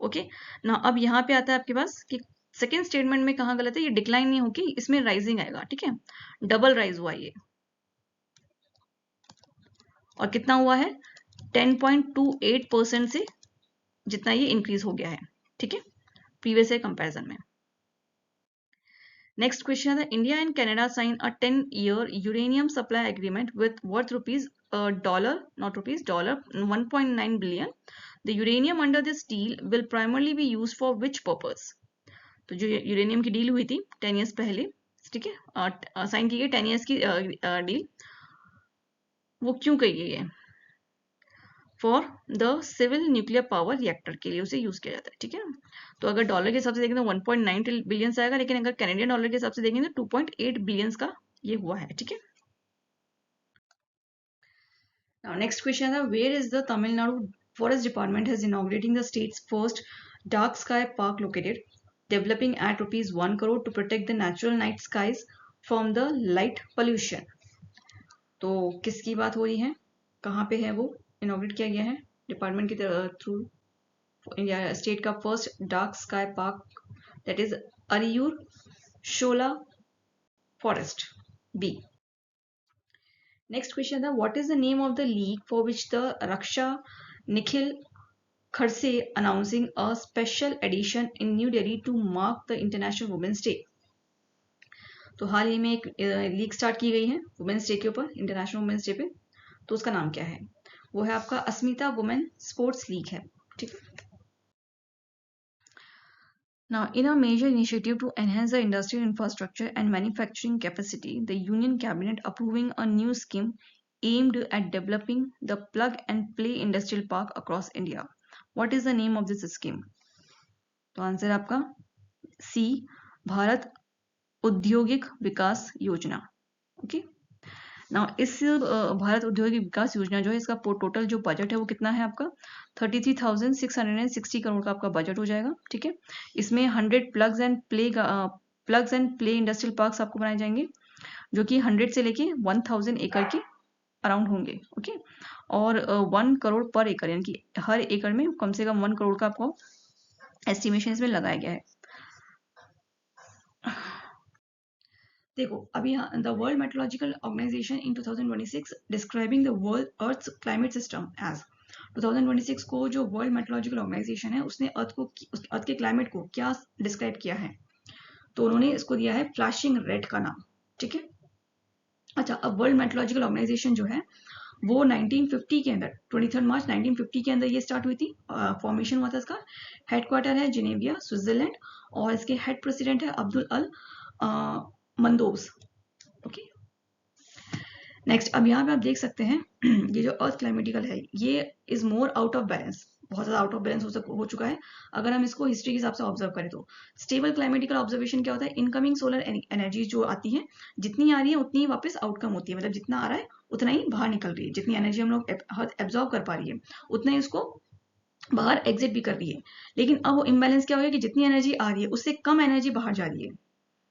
ओके ना, अब यहाँ पे आता है आपके पास कि सेकेंड स्टेटमेंट में कहाँ गलत है, ये डिक्लाइन नहीं होगी, इसमें राइजिंग आएगा, ठीक है, डबल राइज हुआ ये, और कितना हुआ है 10.28% से जितना ये इंक्रीज हो गया है, ठीक है, प्रीवियस ईयर कंपैरिजन में। नेक्स्ट क्वेश्चन है India and Canada sign a 10-year uranium supply agreement with worth $1.9 billion. The uranium under this deal will primarily be used for which purpose? तो जो यूरेनियम की डील हुई थी 10 years पहले, ठीक है, साइन की गई 10 years की डील, वो क्यों कही गई है? For the civil nuclear power reactor के लिए उसे यूज किया जाता है, ठीक है। तो अगर डॉलर के हिसाब से देखें तो 1.9 बिलियन आएगा, लेकिन अगर कैनेडियन डॉलर के हिसाब से देखेंगे तो 2.8 बिलियन का ये हुआ है, ठीक है। Now, next question is where is the Tamil Nadu Forest Department has inaugurating the state's first dark sky park located, developing at ₹1 crore to protect the natural night skies from the light pollution. तो किसकी बात हो रही है, कहाँ पे है वो इनॉग्रेट किया गया है? डिपार्टमेंट के थ्रू इंडिया स्टेट का first dark sky park, that is Ariyur Shola forest B. Next question था what is the name of the league for which the Raksha Nikhil Khadse announcing a special edition in new Delhi to mark the international women's day. तो हाल ही में एक league start की गई है women's day के ऊपर, इंटरनेशनल वुमेन्स डे पे, तो उसका नाम क्या है? वो है आपका अस्मिता वुमेन स्पोर्ट्स लीग है, ठीक है। Now, in a major initiative to enhance the industrial infrastructure and manufacturing capacity, the Union Cabinet approving a new scheme aimed at developing the plug and play industrial park across India. What is the name of this scheme? तो answer आपका सी, भारत औद्योगिक विकास योजना, okay. ना इस भारत औद्योगिक विकास योजना जो है इसका टोटल जो बजट है वो कितना है आपका 33,660 करोड़ का आपका बजट हो जाएगा, ठीक है। इसमें 100 plugs and play industrial parks आपको बनाए जाएंगे जो कि 100 से लेके 1000 एकड़ के अराउंड होंगे, ओके। और 1 करोड़ पर एकड़, यानी कि हर एकड़ में कम से कम 1 करोड़ का आपको एस्टिमेशन इसमें लगाया गया है। देखो अभी यहाँ the world metrological organisation in 2026 describing the world earth climate system as 2026 को जो वर्ल्ड मेट्रोलॉजिकल ऑर्गेनाइजेशन है उसने अर्थ के क्लाइमेट को क्या डिस्क्राइब किया है, तो उन्होंने इसको दिया है फ्लैशिंग रेड का नाम, ठीक है। अच्छा, अब वर्ल्ड मेट्रोलॉजिकल ऑर्गेनाइजेशन जो है वो 1950 के अंदर 23 मार्च 1950 के अंदर ये स्टार्ट हुई थी, फॉर्मेशन हुआ था इसका। हेडक्वार्टर है जिनेविया स्विट्जरलैंड और इसके हेड प्रेसिडेंट है अब्दुल अल मंदोज, ओके। नेक्स्ट, अब यहाँ पे आप देख सकते हैं ये जो अर्थ क्लाइमेटिकल है ये is more out of balance, बहुत ज्यादा आउट ऑफ बैलेंस हो चुका है। अगर हम इसको हिस्ट्री के हिसाब से ऑब्जर्व करें तो स्टेबल क्लाइमेटिकल ऑब्जर्वेशन क्या होता है, इनकमिंग सोलर एनर्जी जो आती है जितनी आ रही है उतनी ही वापस आउटकम होती है, मतलब जितना आ रहा है उतना ही बाहर निकल रही है, जितनी एनर्जी हम लोग एब्जॉर्व कर पा रही है उतना ही उसको बाहर एग्जिट भी कर रही है। लेकिन अब वो इम्बैलेंस क्या हो गया कि जितनी एनर्जी आ रही है उससे कम एनर्जी बाहर जा रही है,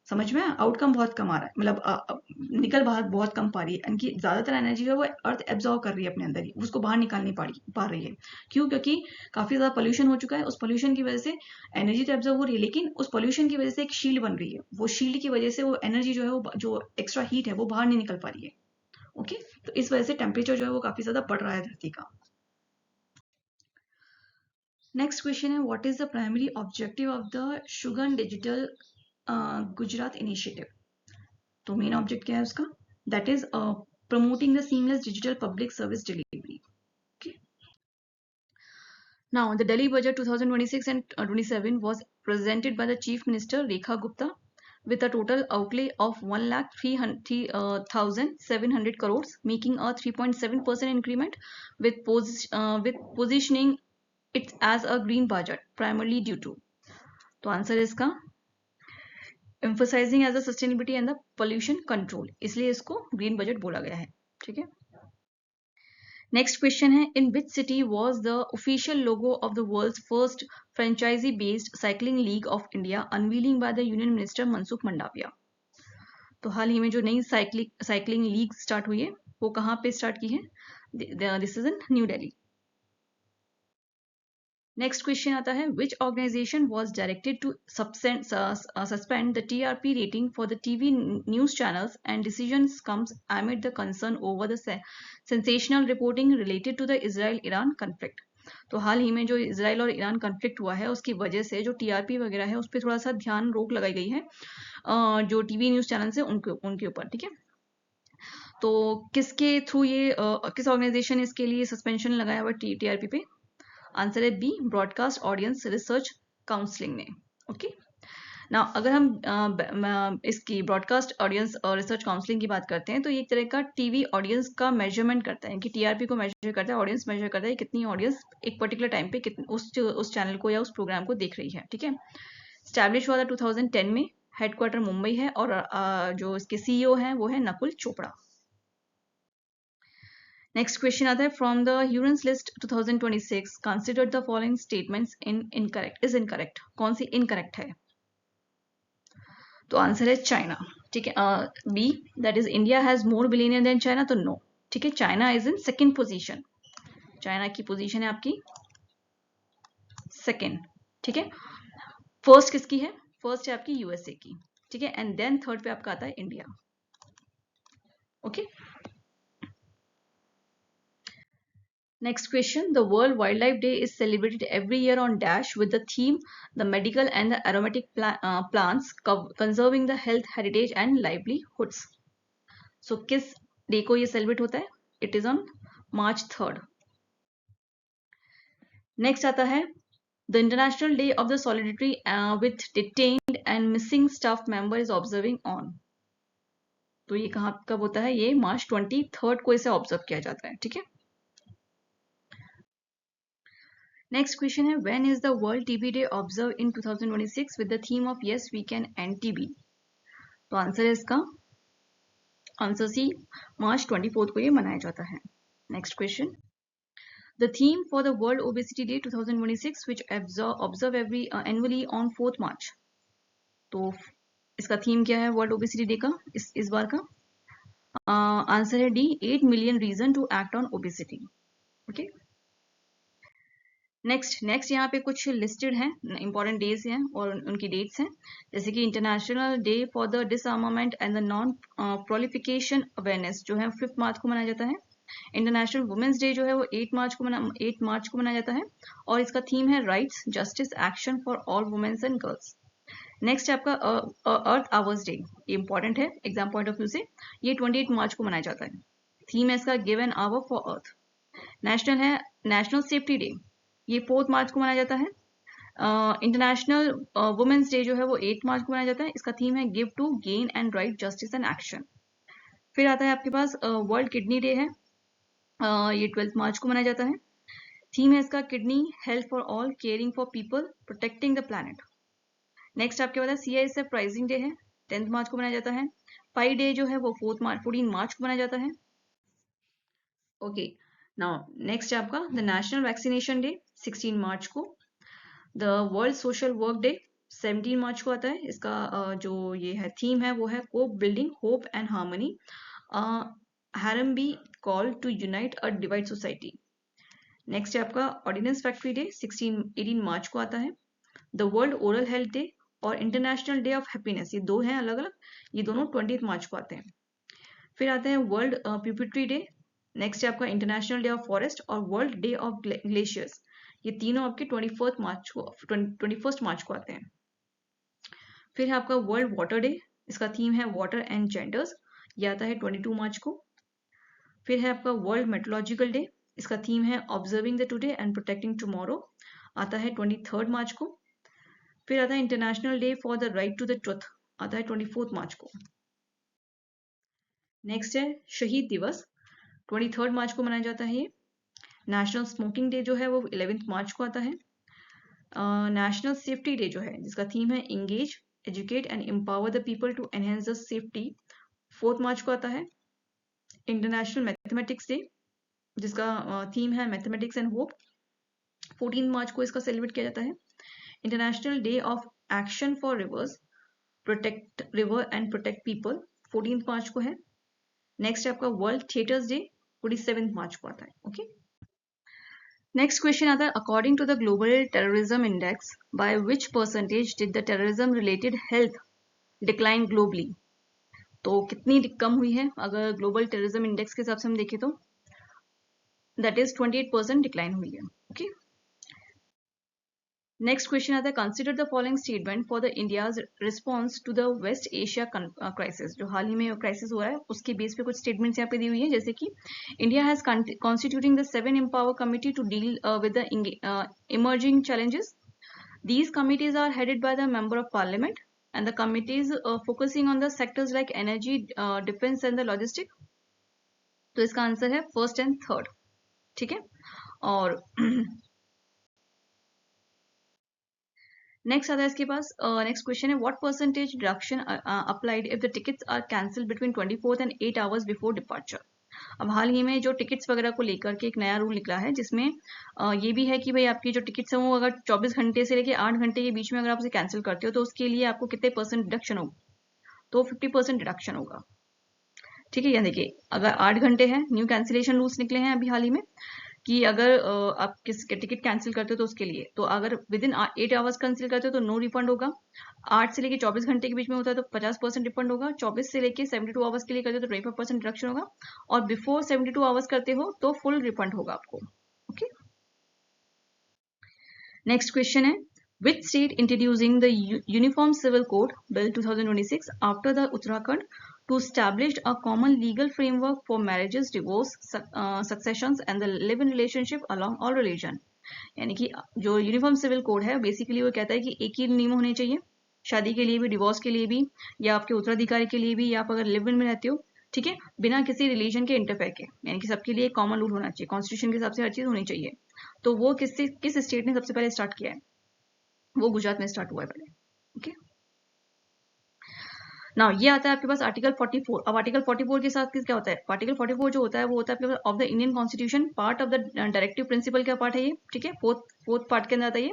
समझ में, आउटकम बहुत कम आ रहा है, मतलब निकल बाहर बहुत कम पा रही है, इनकी ज्यादातर एनर्जी है वो अर्थ एब्जॉर्व कर रही है अपने अंदर ही, उसको बाहर निकाल नहीं पा रही है। क्यों? क्योंकि काफी ज्यादा पोल्यूशन हो चुका है, उस पोल्यूशन की वजह से एनर्जी तो एब्जॉर्व हो रही है, लेकिन उस पोल्यूशन की वजह से एक शील्ड बन रही है, वो शील्ड की वजह से वो एनर्जी जो है वो जो एक्स्ट्रा हीट है वो बाहर नहीं निकल पा रही है। ओके, तो इस वजह से टेम्परेचर जो है वो काफी ज्यादा बढ़ रहा है धरती का। नेक्स्ट क्वेश्चन है, what is the primary objective of the Shugan digital Gujarat initiative? तो मेन ऑब्जेक्ट क्या है उसका? That is promoting the seamless digital public service delivery. Okay. Now, the Delhi budget 2026 and 27 was presented by the Chief Minister Rekha Gupta with a total outlay of 1,03,700 crores, making a 3.7% increment with positioning it as a green budget, primarily due to. तो answer है इसका emphasizing as a sustainability and the pollution control, इसलिए इसको green budget बोला गया है। ठीक है, नेक्स्ट क्वेश्चन है, in which city was the official logo of the world's first franchise based cycling league of India unveiling by the union minister Mansukh Mandaviya? तो हाल ही में जो नई साइकिलिंग लीग स्टार्ट हुई है वो कहाँ पे स्टार्ट की है? This is in new Delhi. Next question आता है, which organisation was directed to suspend the TRP rating for the TV news channels and decisions comes amid the concern over the sensational reporting related to the Israel Iran conflict? तो हाल ही में जो Israel और Iran conflict हुआ है उसकी वजह से जो टीआरपी वगैरह है उस पर थोड़ा सा ध्यान रोक लगाई गई है जो टीवी न्यूज चैनल है उनके ऊपर। ठीक है, तो किसके थ्रू ये किस ऑर्गेनाइजेशन ने इसके लिए सस्पेंशन लगाया हुआ टीआरपी पे? आंसर है B, broadcast audience research counselling ने। ओके, ना अगर हम इसकी ब्रॉडकास्ट ऑडियंस और रिसर्च काउंसलिंग की बात करते हैं तो ये एक तरह का टीवी ऑडियंस का मेजरमेंट करता है कि टीआरपी को मेजर करता है, ऑडियंस मेजर करता है कितनी ऑडियंस एक पर्टिकुलर टाइम पे उस चैनल को या उस प्रोग्राम को देख रही है। ठीक है, स्टैब्लिश हुआ था 2010 में, हेडक्वार्टर मुंबई है और जो इसके सीईओ हैं वो है नकुल चोपड़ा। नेक्स्ट क्वेश्चन आता है, from the Hurun's list 2026 consider the following statements incorrect is incorrect? कौन सी इनकरेक्ट है? तो आंसर है चाइना। ठीक है, B, that is India has more billionaire than China, तो नो। ठीक है, China is in second position, China की पोजीशन है आपकी सेकेंड। ठीक है, फर्स्ट किसकी है? फर्स्ट है आपकी यूएसए की। ठीक है, एंड देन थर्ड पे आपका आता है India. Okay, next question, the World Wildlife Day is celebrated every year on dash with the theme the medical and the aromatic plants conserving the health, heritage and livelihoods. So किस day को ये celebrate होता है? It is on March 3rd. Next आता है, the International Day of the Solidarity with Detained and Missing Staff Member is observing on. तो ये कहाँ कब होता है? ये March 23rd को इसे ऑब्जर्व किया जाता है। ठीक है, नेक्स्ट क्वेश्चन है, when is the world TB day observe in 2026 with the theme of yes we can end TB? तो आंसर है इसका आंसर सी, March 24 को ये मनाया जाता है। Next question, the theme for the World obesity day 2026 which observe every annually on 4th March। तो इसका थीम क्या है वर्ल्ड ओबेसिटी डे का इस बार का? आंसर है D, 8 million reason to act on obesity. Okay, next यहाँ पे कुछ लिस्टेड हैं इंपॉर्टेंट डेज हैं और उनकी डेट्स हैं, जैसे कि international day for the डिसआर्मामेंट and the non proliferation awareness जो है 5 मार्च को मनाया जाता है। इंटरनेशनल वुमेन्स डे जो है वो 8 मार्च को मनाया जाता है और इसका थीम है rights, justice, action for all women's and girls. Next है आपका अर्थ आवर्स डे, ये इंपॉर्टेंट है एग्जाम पॉइंट ऑफ व्यू से, ये 28 मार्च को मनाया जाता है। थीम है इसका give an hour for earth. National safety day, ये 4th मार्च को मनाया जाता है। इंटरनेशनल वुमेन्स डे जो है वो 8 मार्च को मनाया जाता है, इसका थीम है give to gain and right, justice and action. फिर आता है आपके पास वर्ल्ड किडनी डे है, ये 12th मार्च को मनाया जाता है। थीम है इसका kidney health for all, caring for people, protecting the planet. Next आपके पास CISF प्राइजिंग डे है, 10th मार्च को मनाया जाता है। पाई डे जो है वो 14 मार्च को मनाया जाता है। ओके, नाउ नेक्स्ट है आपका द नेशनल वैक्सीनेशन डे 16 मार्च को, the world social work day 17 मार्च को आता है। इसका जो ये है थीम है वो है cope building hope and harmony, हैरम be call to unite a divide society. Next है आपका ऑर्डिनेंस फैक्ट्री डे 18 मार्च को आता है। The world oral health day और इंटरनेशनल डे ऑफ हैप्पीनेस, ये दो हैं अलग अलग, ये दोनों 20 मार्च को आते हैं। फिर आते हैं वर्ल्ड प्यूपिट्री डे, नेक्स्ट है आपका इंटरनेशनल डे ऑफ फॉरेस्ट और वर्ल्ड डे ऑफ ग्लेशियर्स, ये तीनों आपके 21 मार्च को आते हैं। फिर है आपका वर्ल्ड वाटर डे, इसका थीम है वाटर एंड जेंडर्स, ये आता है 22 मार्च को। फिर है आपका वर्ल्ड मेट्रोलॉजिकल डे, इसका थीम है observing the today and protecting tomorrow, आता है 23 मार्च को। फिर आता है international day for the right to the truth, आता है 24 मार्च को। नेक्स्ट है शहीद दिवस, 23 मार्च को मनाया जाता है ये। नेशनल स्मोकिंग डे जो है वो 11 मार्च को आता है। नेशनल सेफ्टी डे जो है जिसका थीम है engage educate and empower the people to enhance the safety, 4 March को आता है। इंटरनेशनल मैथमेटिक्स डे जिसका थीम है मैथमेटिक्स एंड होप, 14 मार्च को इसका सेलिब्रेट किया जाता है। International day of action for rivers, protect river and protect people, 14 March को है। नेक्स्ट है आपका वर्ल्ड थिएटर्स डे, 27 मार्च को आता है। ओके, नेक्स्ट क्वेश्चन आता है according to the global terrorism index by which percentage did the terrorism related health decline globally. तो कितनी कम हुई है अगर ग्लोबल टेररिज्म इंडेक्स के हिसाब से हम देखें तो दैट इज 28% डिक्लाइन हुई है। ओके, नेक्स्ट क्वेश्चन आता है consider the following statement for the India's response to the West Asia crisis, जो हाल ही में क्राइसिस हुआ है उसके बेस पे कुछ स्टेटमेंट्स यहाँ पे दी हुई है, जैसे कि India has constituting the 7 empower committee to deal with the emerging challenges. These committees are headed by the member of parliament and the committees focusing on the sectors like energy, defense and the logistic. तो इसका answer है first and third. ठीक है, और next आता है इसके पास नेक्स्ट क्वेश्चन है what percentage deduction applied if the tickets are cancel between 24 and 8 hours before departure. अब हाल ही में जो टिकट्स वगैरह को लेकर के एक नया रूल निकला है जिसमें ये भी है कि भाई आपकी जो टिकट्स हैं वो अगर 24 घंटे से लेकर 8 घंटे के बीच में अगर आप उसे कैंसिल करते हो तो उसके लिए आपको कितने % डिडक्शन होगा, तो 50% डिडक्शन होगा। ठीक है, या देखिए अगर 8 घंटे है, न्यू कैंसिलेशन रूल्स निकले हैं अभी हाल ही में कि अगर आप किस टिकट कैंसिल करते हो तो उसके लिए, तो अगर विद इन 8 आवर्स कैंसिल करते हो तो नो रिफंड होगा। 8 से लेके 24 घंटे के बीच में होता है तो 50% रिफंड होगा। 24 से लेके 72 आवर्स के लिए करते हो तो 25% डिडक्शन होगा, और बिफोर 72 आवर्स करते हो तो फुल रिफंड होगा आपको। ओके, नेक्स्ट क्वेश्चन है which state introducing the uniform civil code bill 2026 after the Uttarakhand to establish a common legal framework for marriages, divorce, successions and the live-in relationship along all religion। यानी कि जो uniform civil code है basically वो कहता है कि एक ही नियम होने चाहिए शादी के लिए भी, डिवोर्स के लिए भी, या आपके उत्तराधिकारी के लिए भी, या आप अगर लिव इन में रहते हो, ठीक है, बिना किसी रिलीजन के इंटरफेयर के, यानी कि सबके लिए कॉमन रूल होना चाहिए, कॉन्स्टिट्यूशन के हिसाब से हर चीज होनी चाहिए। तो वो किस स्टेट ने सबसे पहले स्टार्ट किया है, वो गुजरात में स्टार्ट हुआ है पहले। ओके, ना ये आता है आपके पास आर्टिकल 44। अब आर्टिकल 44 के साथ क्या होता है, आर्टिकल 44 जो होता है वो होता है आपके पास of the Indian constitution, part of the directive principle का पार्ट है ये। ठीक है, फोर्थ पार्ट के अंदर आता है ये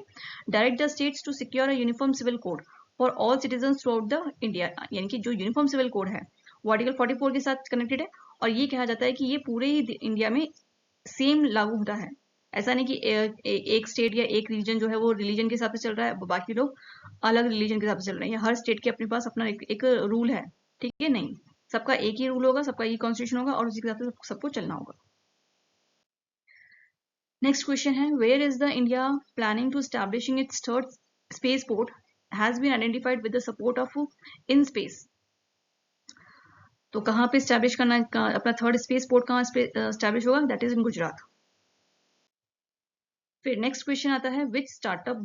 direct the states to secure a uniform civil code for all citizen throughout the India. यानी कि जो यूनिफॉर्म सिविल कोड है वो आर्टिकल 44 के साथ कनेक्टेड है, और ये कहा जाता है कि ये पूरे ही इंडिया में सेम लागू होता है। ऐसा नहीं कि एक स्टेट या एक रीजन जो है वो रिलीजन के हिसाब से चल रहा है, बाकी लोग अलग रिलीजन के हिसाब से चल रहे हैं। हर स्टेट के अपने पास अपना एक रूल है। ठीक है, नहीं, सबका एक ही रूल होगा, सबका एक ही कॉन्स्टिट्यूशन होगा और उसी के हिसाब से सबको चलना होगा। नेक्स्ट क्वेश्चन है where is the India planning to establishing its third space port has been identified with the support of in space. तो कहाँ पे स्टैब्लिश करना अपना थर्ड स्पेस पोर्ट, कहाँ स्टैब्लिश होगा, दैट इज इन गुजरात। फिर नेक्स्ट क्वेश्चन आता है which startup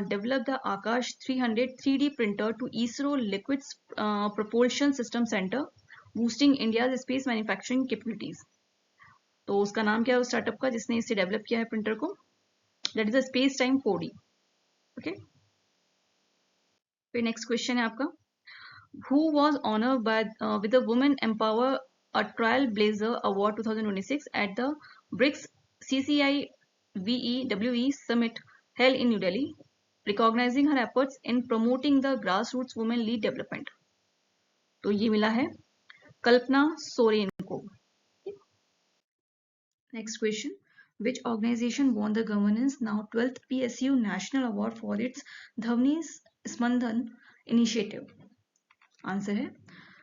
develop the Akash 300 3D printer to ISRO liquid propulsion system centre boosting India space manufacturing capabilities. तो उसका नाम क्या है उस स्टार्टअप का जिसने इसे डेवलप किया है प्रिंटर को, that is the space time 4D। Okay, फिर नेक्स्ट क्वेश्चन है आपका who was honoured by with the women empower a trial blazer award 2026 at the BRICS CCI VEWE summit held in New Delhi। recognizing her efforts in promoting the grassroots women lead development. तो ये मिला है कल्पना सोरेन को. Next question. Which organization won the governance now 12th PSU National Award for its Dhavni Spandhan initiative? Answer है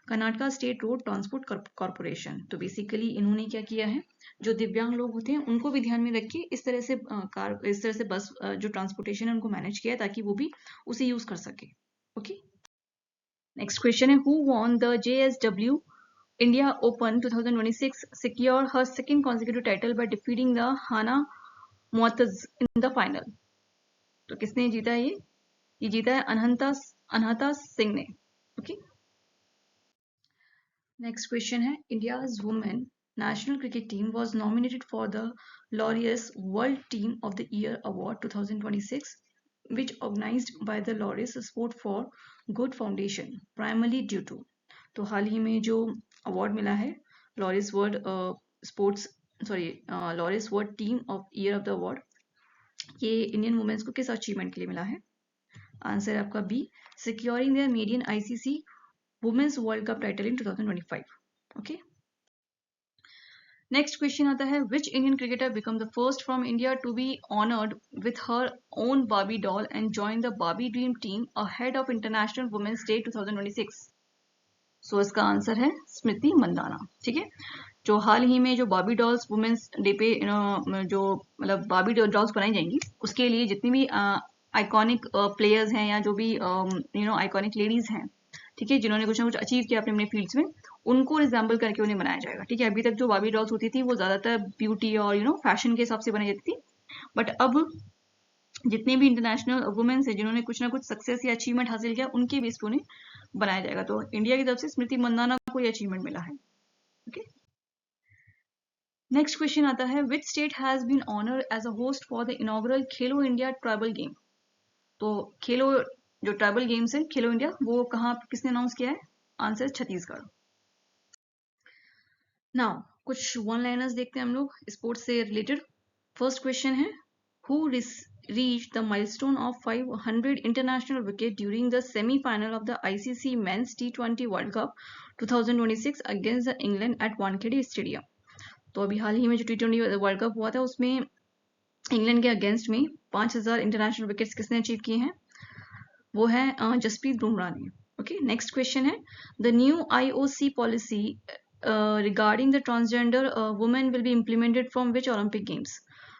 Karnataka state road transport corporation. तो basically इन्होंने क्या किया है, जो दिव्यांग लोग होते हैं उनको भी ध्यान में रख के इस तरह से बस जो ट्रांसपोर्टेशन है उनको मैनेज किया ताकि वो भी उसे यूज कर सके. ओके. नेक्स्ट क्वेश्चन है who won the JSW India Open 2026 secure her second consecutive title by defeating the Hana Muataz in the final. तो किसने जीता है ये जीता है अनहता सिंह ने. ओके. Next question है India's women national cricket team was nominated for the Laureus World Team of the Year Award 2026 which organized by the Laureus Sport for Good Foundation primarily due to. तो हाल ही में जो award मिला है Laureus World Team of Year of the Award, ये Indian women's को किस achievement के लिए मिला है? आंसर है आपका B, securing their median ICC women's world cup title in 2025. Okay. Next question आता है which Indian cricketer become the first from India to be honoured with her own Barbie doll and join the Barbie dream team ahead of international women's day 2026. So इसका answer है स्मृति मंदाना. ठीक है. जो हाल ही में जो बार्बी डॉल्स वुमेन्स डे पे जो मतलब बार्बी डॉल्स बनाई जाएंगी उसके लिए जितनी भी आइकॉनिक प्लेयर्स हैं या जो भी आइकॉनिक लेडीज हैं, ठीक है, जिन्होंने कुछ ना कुछ अचीव किया अपने अपने फील्ड्स में, उनको रिजेंबल करके उन्हें बनाया जाएगा. ठीक है. अभी तक जो बार्बी डॉल्स होती थी वो ज्यादातर ब्यूटी और फैशन के हिसाब से बनाई जाती थी, बट अब जितने भी इंटरनेशनल वुमेन्स हैं जिन्होंने कुछ ना कुछ सक्सेस या अचीवमेंट हासिल किया उनके बेस पे उन्हें बनाया जाएगा. तो इंडिया की तरफ से स्मृति मंदाना को ये अचीवमेंट मिला है. ओके. नेक्स्ट क्वेश्चन आता है which state has been honoured as a host for the inaugural Khelo India tribal game. तो खेलो जो ट्राइबल गेम्स है खेलो इंडिया वो कहाँ किसने अनाउंस किया है? आंसर छत्तीसगढ़. नाउ कुछ वन लाइनर्स देखते हैं हम लोग स्पोर्ट्स से रिलेटेड. फर्स्ट क्वेश्चन है who reached the milestone of 500 international wicket during the semi-final of the ICC Men's T20 World Cup 2026 against the England at Wankhede Stadium. तो अभी हाल ही में जो T20 वर्ल्ड कप हुआ था उसमें इंग्लैंड के अगेंस्ट में 5000 इंटरनेशनल विकेट्स किसने अचीव किए हैं? वो है जसप्रीत बुमराह ने. ओके. नेक्स्ट क्वेश्चन है the new IOC policy regarding the transgender women will be implemented from which Olympic games.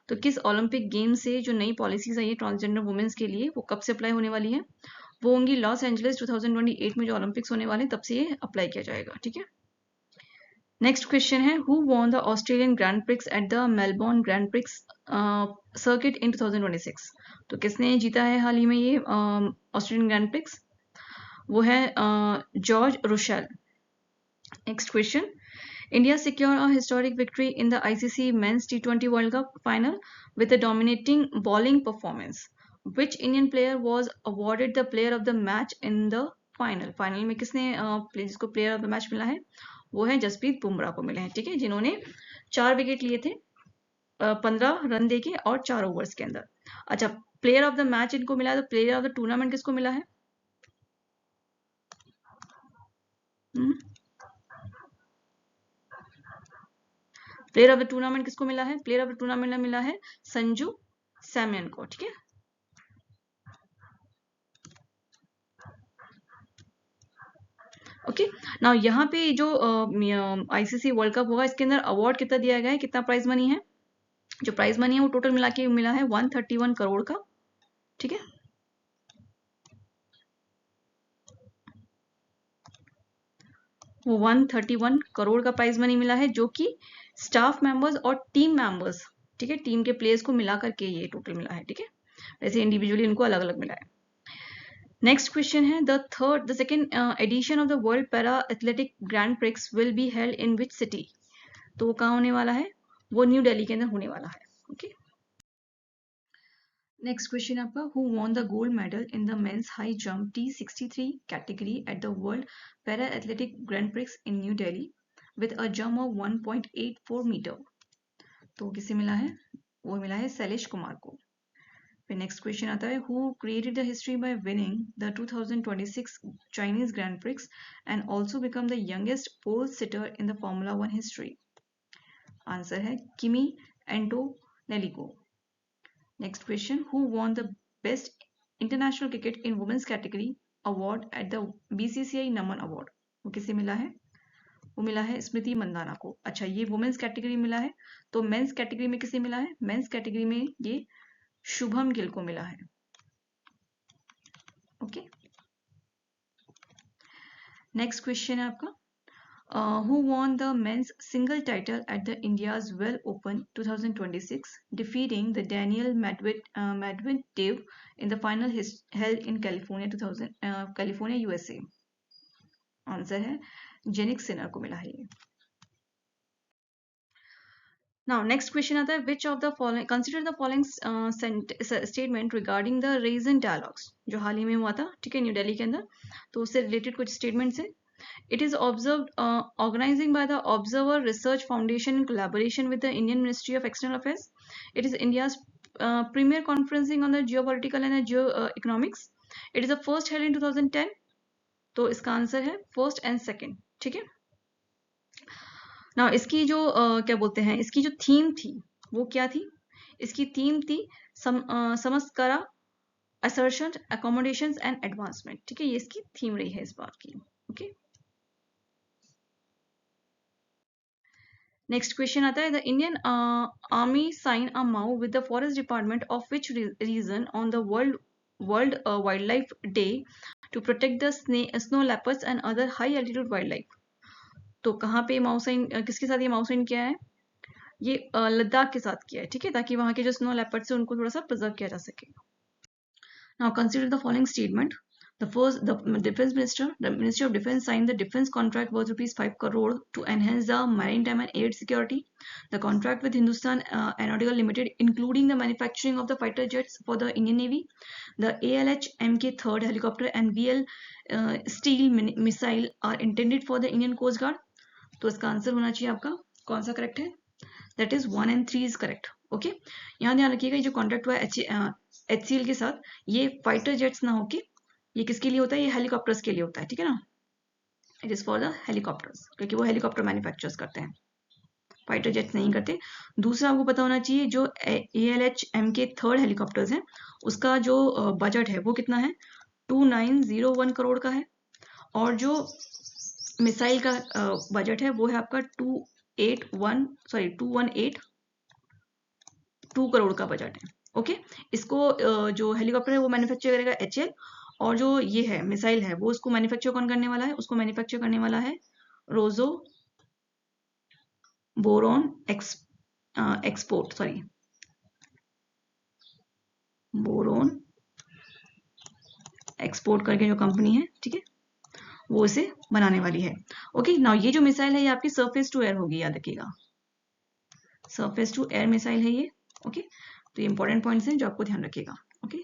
तो किस ओलंपिक गेम से जो नई पॉलिसीज आई है ट्रांसजेंडर वुमेन्स के लिए वो कब से अप्लाई होने वाली है? वो होंगी लॉस एंजलिस 2028 में जो ओलंपिक्स होने वाले हैं तब से ये अप्लाई किया जाएगा. ठीक है. नेक्स्ट क्वेश्चन है who won the Australian grand prix at the Melbourne grand prix circuit in 2026. तो किसने जीता है हाल ही में ये ऑस्ट्रेलियन ग्रैंड प्रिक्स? वो है George Russell. Next question India secured a historic victory in the ICC Men's T20 World Cup final with a dominating bowling performance. Which Indian player was awarded the player of the match in the final? Final में किसने जिसको player of the match मिला है वो है जसप्रीत बुमराह को मिले हैं. ठीक है. जिन्होंने 4 विकेट लिए थे 15 रन देके और 4 ओवर्स के अंदर. अच्छा, प्लेयर ऑफ द मैच इनको मिला है तो प्लेयर ऑफ द टूर्नामेंट किसको मिला है? प्लेयर ऑफ द टूर्नामेंट किसको मिला है? प्लेयर ऑफ द टूर्नामेंट मिला है संजू सैमुअल को. ठीक है. ओके. नाउ यहाँ पे जो ICC वर्ल्ड कप होगा इसके अंदर अवार्ड कितना दिया गया है, कितना प्राइज मनी है? जो प्राइज मनी है वो टोटल मिला के मिला है 131 करोड़ का. ठीक है. वो 131 करोड़ का प्राइज मनी मिला है जो कि स्टाफ मेंबर्स और टीम मेंबर्स, ठीक है, टीम के प्लेयर्स को मिला करके ये टोटल मिला है. ठीक है. वैसे इंडिविजुअली इनको अलग अलग मिला है. नेक्स्ट क्वेश्चन है the second edition of the world para athletic grand prix will be held in which city. तो वो कहाँ होने वाला है? वो न्यू दिल्ली के अंदर होने वाला है. ओके. नेक्स्ट क्वेश्चन आपका who won the gold medal in the men's high jump T63 category at the world para athletic grand prix in new Delhi with a jump of 1.84 metre. तो किसे मिला है? वो मिला है शैलेश कुमार को. फिर नेक्स्ट क्वेश्चन आता है who created the history by winning the 2026 Chinese grand prix and also become the youngest pole sitter in the formula 1 history. Answer है Kimi Antonelli. Next question who won the best international cricket in women's category award at the BCCI Naman award. वो किसे मिला है? वो मिला है स्मृति मंदाना को. अच्छा, ये वुमेन्स कैटेगरी मिला है. तो मेंस कैटेगरी में किसे मिला है? मेंस कैटेगरी में ये शुभम गिल को मिला है. ओके, नेक्स्ट क्वेश्चन है आपका who won the men's single title at the India's well open 2026 defeating the Daniel Medvedev in the final held in California USA. Answer है जेनिक सिनर को मिला है ये. Now next question आता है which of the following consider the following statement regarding the recent dialogues जो हाल ही में हुआ था, ठीक है, न्यू दिल्ली के अंदर. तो उससे रिलेटेड कुछ स्टेटमेंट्स है. It is observed organizing by the Observer Research Foundation in collaboration with the Indian Ministry of External Affairs. It is India's premier conferencing on the geopolitical and geoeconomics. It is the first held in 2010. तो इसका answer है first and second. ठीक है ना. इसकी जो क्या बोलते हैं, इसकी जो थीम थी वो क्या थी? इसकी थीम थी समस्करा, असर्शन, अकोमोडेशंस एंड एडवांसमेंट. ठीक है, ये इसकी थीम रही है इस बार की. ओके, नेक्स्ट क्वेश्चन आता है the Indian army sign a MoU with the forest department of which region on the world wild life day to protect the snow leopards and other high altitude wild life. तो कहाँ पे Maui sign, किसके साथ ये Maui sign किया है? ये लद्दाख के साथ किया है. ठीक है, ताकि वहां के जो स्नो लेपर्ड्स है उनको थोड़ा सा प्रिजर्व किया जा सके. Now consider the following statement. The Defense Minister, the Ministry of Defense signed the defense contract worth ₹5 crore to enhance the maritime and air security. The contract with Hindustan Aeronautical Limited, including the manufacturing of the fighter jets for the Indian Navy, the ALH Mk-3 helicopter and VL Steel missile are intended for the Indian Coast Guard. तो इसका answer होना चाहिए आपका कौन सा correct है? That is 1 and 3 is correct. Okay, यहाँ ध्यान रखिएगा ये जो कॉन्ट्रैक्ट हुआ है HCL के साथ, ये फाइटर जेट्स ना होके ये किसके लिए होता है? ये हेलीकॉप्टर्स के लिए होता है. ठीक है ना, it is for the helicopters, क्योंकि वो हेलीकॉप्टर मैन्युफैक्चर्स करते हैं, फाइटर जेट्स नहीं करते. दूसरा आपको पता होना चाहिए जो ALH Mk-3 हेलीकॉप्टर्स हैं उसका जो बजट है वो कितना है? 2901 करोड़ का है. और जो मिसाइल का बजट है वो है आपका 218 करोड़ का बजट है. ओके, इसको जो हेलीकॉप्टर है वो मैन्युफैक्चर करेगा HAL, और जो ये है मिसाइल है वो उसको मैन्युफैक्चर कौन करने वाला है? उसको मैन्युफैक्चर करने वाला है रोजो बोरोन बोरोन एक्सपोर्ट करके जो कंपनी है, ठीक है, वो इसे बनाने वाली है. ओके, नाउ ये जो मिसाइल है ये आपकी सरफेस टू एयर होगी, याद रखिएगा, सरफेस टू एयर मिसाइल है ये. ओके, तो ये इंपॉर्टेंट पॉइंट्स हैं जो आपको ध्यान रखिएगा. ओके,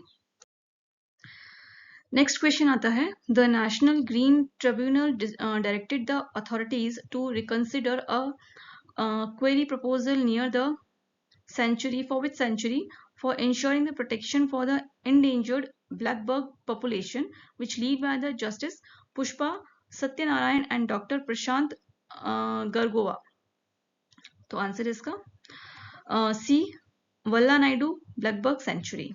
नेक्स्ट क्वेश्चन आता है the national green tribunal directed the authorities to reconsider a query proposal near the century for which century for ensuring the protection for the endangered blackbird population which lead by the justice Pushpa Satyanarayan and Dr. Prashant Gargova. तो answer इसका सी वल्ला Naidu ब्लैकबर्ग century.